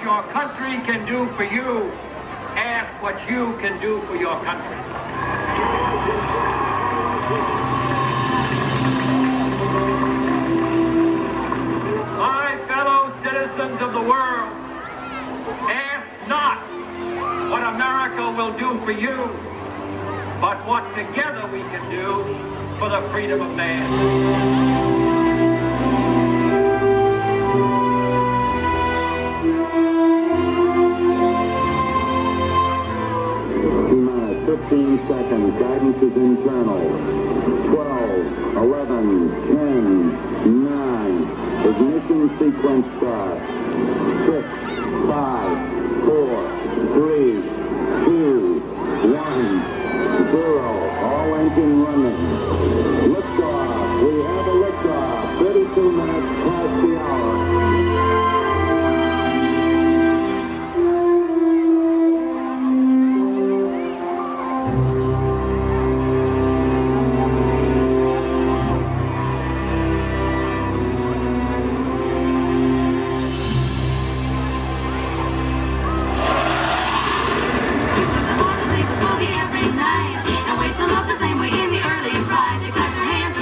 your country can do for you, ask what you can do for your country. My fellow citizens of the world, ask not what America will do for you, but what together we can do for the freedom of man. 15 seconds. Guidance is internal. 12, 11, 10, 9. Ignition sequence start. 6, 5, 4, 3, 2, 1, 0. All engine running. Liftoff. We have a liftoff. 32 minutes past the hour. Every night, and wake them up the same way in the early bride. They clap their hands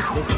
Of the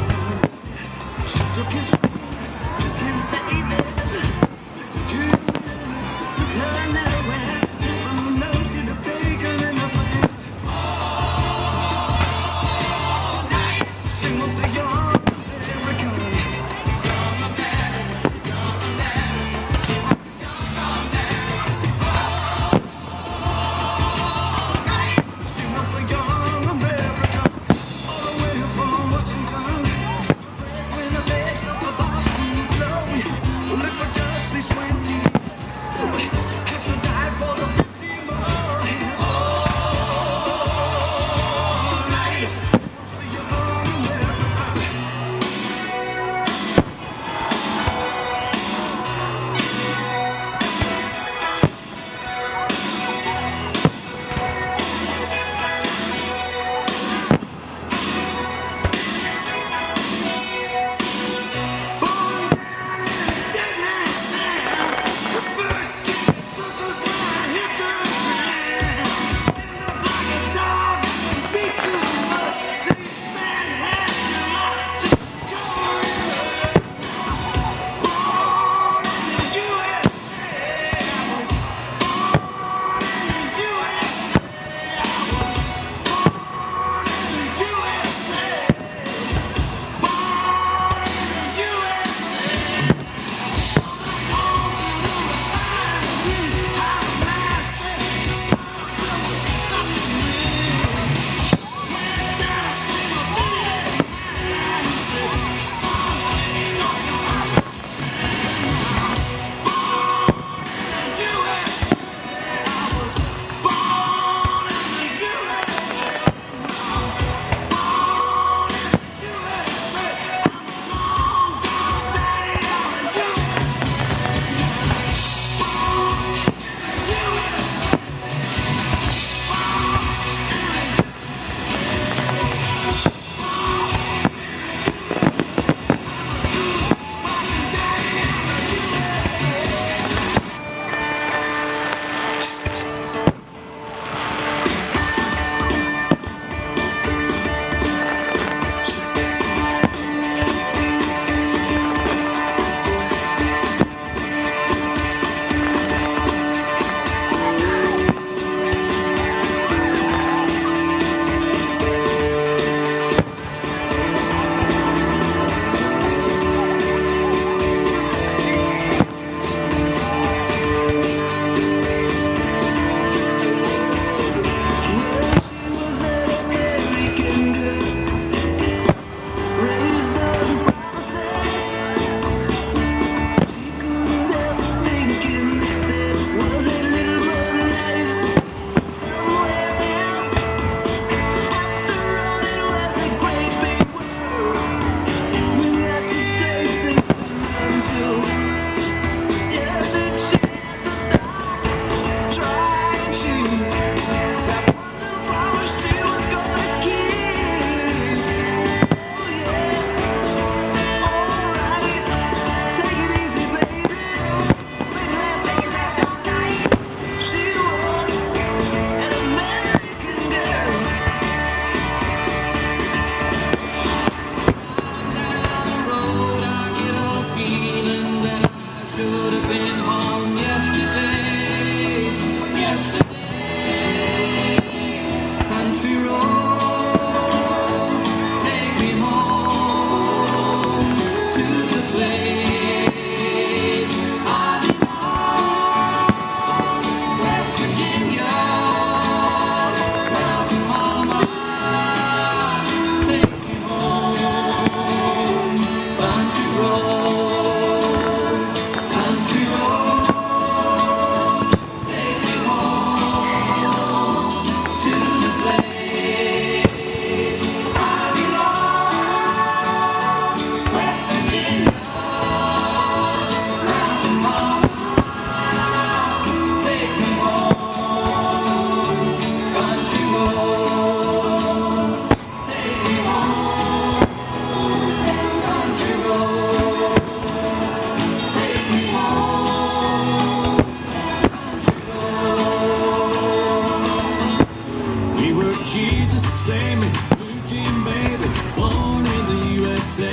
USA.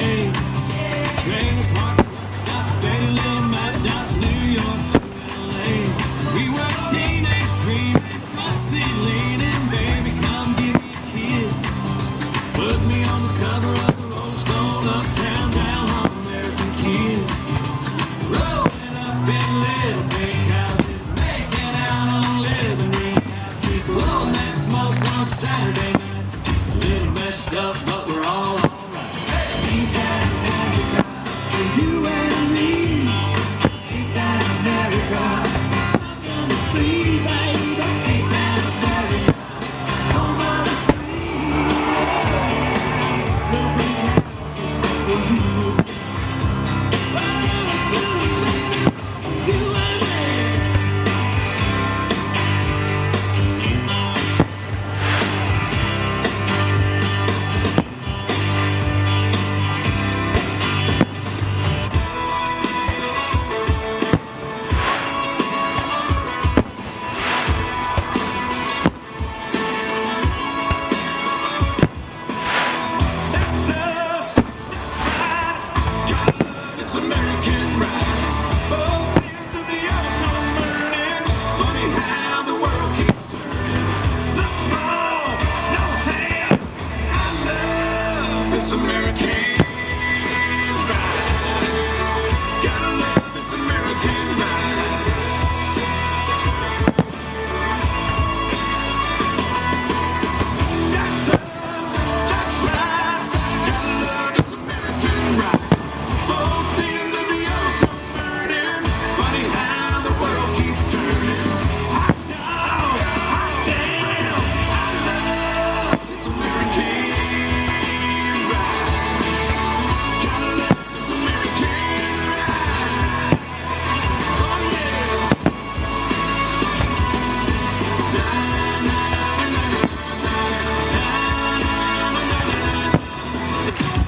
Trailer park trucks got dirty little map down to New York to LA. We were a teenage dream, front seat leaning, baby, come give me a kiss. Put me on the cover of the Rolling Stone, uptown, down home, American kids. Rolling up in little big houses, making out on living room. Blowing that smoke on Saturday night. A little messed up, but we're all alright. Ain't that America? For you and me. Ain't that America? Something to see, baby. Ain't that America? Home of the free. No big houses for you. You and me. That's us, that's right. Gotta love this American ride. Both ends of the ozone burning. Funny how the world keeps turning. No ball, no hand. I love this American ride. Gotta love this American ride. That's us, that's right. Gotta love this American ride. Both ends of the ozone burning. Funny how the world keeps turning. Hot dog, hot damn. I love this American ride. Gotta love this American ride. Oh yeah.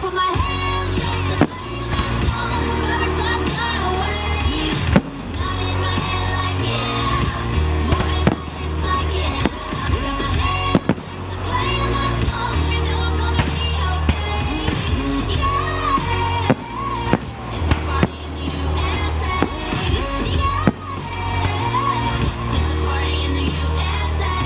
Put my hands up to play my song, the butterflies fly away. Not in my head like yeah, more in my hips like yeah. Got my hands up to play my song, you know I'm gonna be okay. Yeah, it's a party in the USA. Yeah, it's a party in the USA.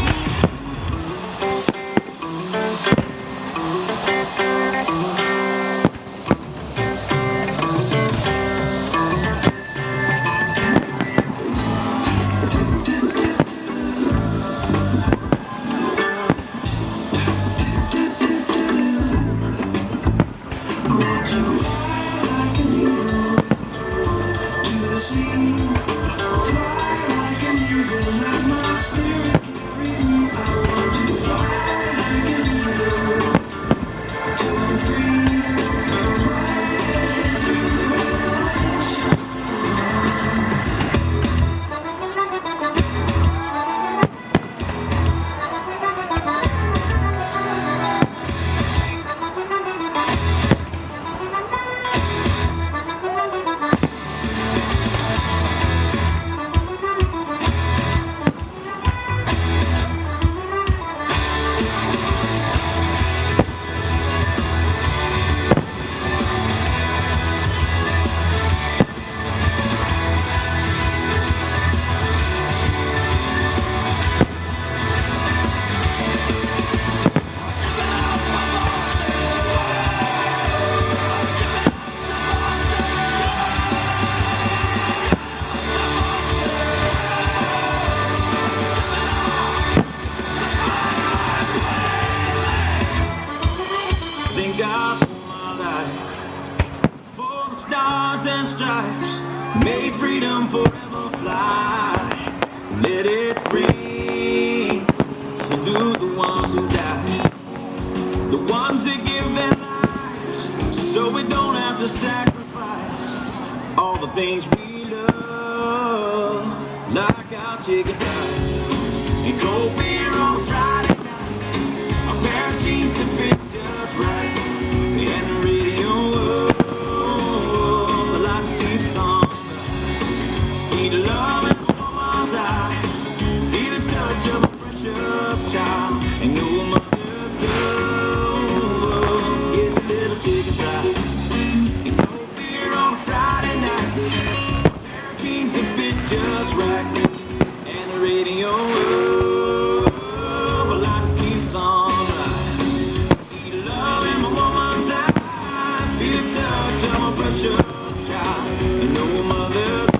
Thank God for my life, for the stars and stripes, may freedom forever fly. Let it ring, salute the ones who died, the ones that give their lives, so we don't have to sacrifice all the things we love, like our chicken thighs and cold beer on a Friday night, a pair of jeans that fit just right, and the radio up, like a sing song. See the love in a woman's eyes, feel the touch of a precious child, and know a mother's love gets a little chicken fried. precious child, and no mother's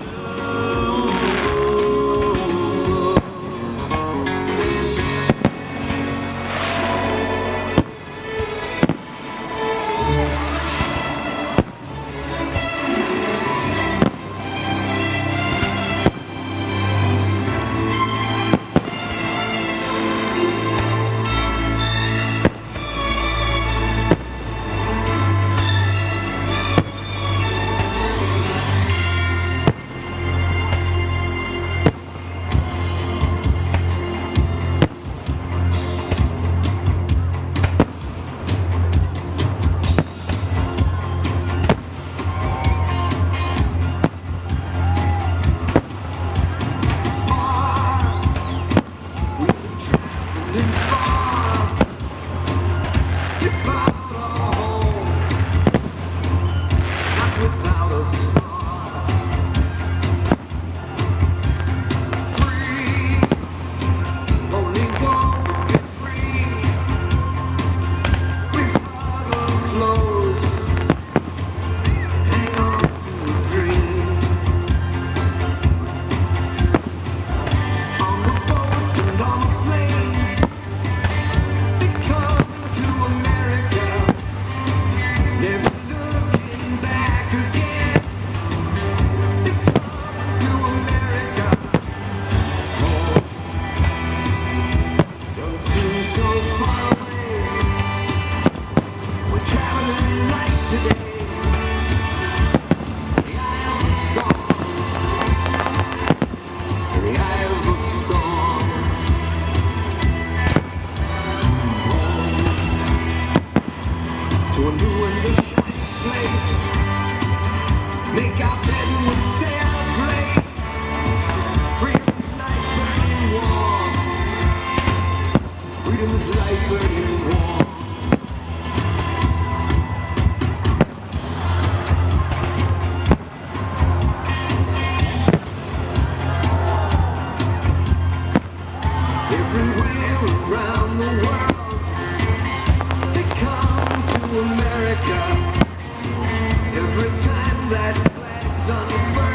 America. Every time that flag's unfurled.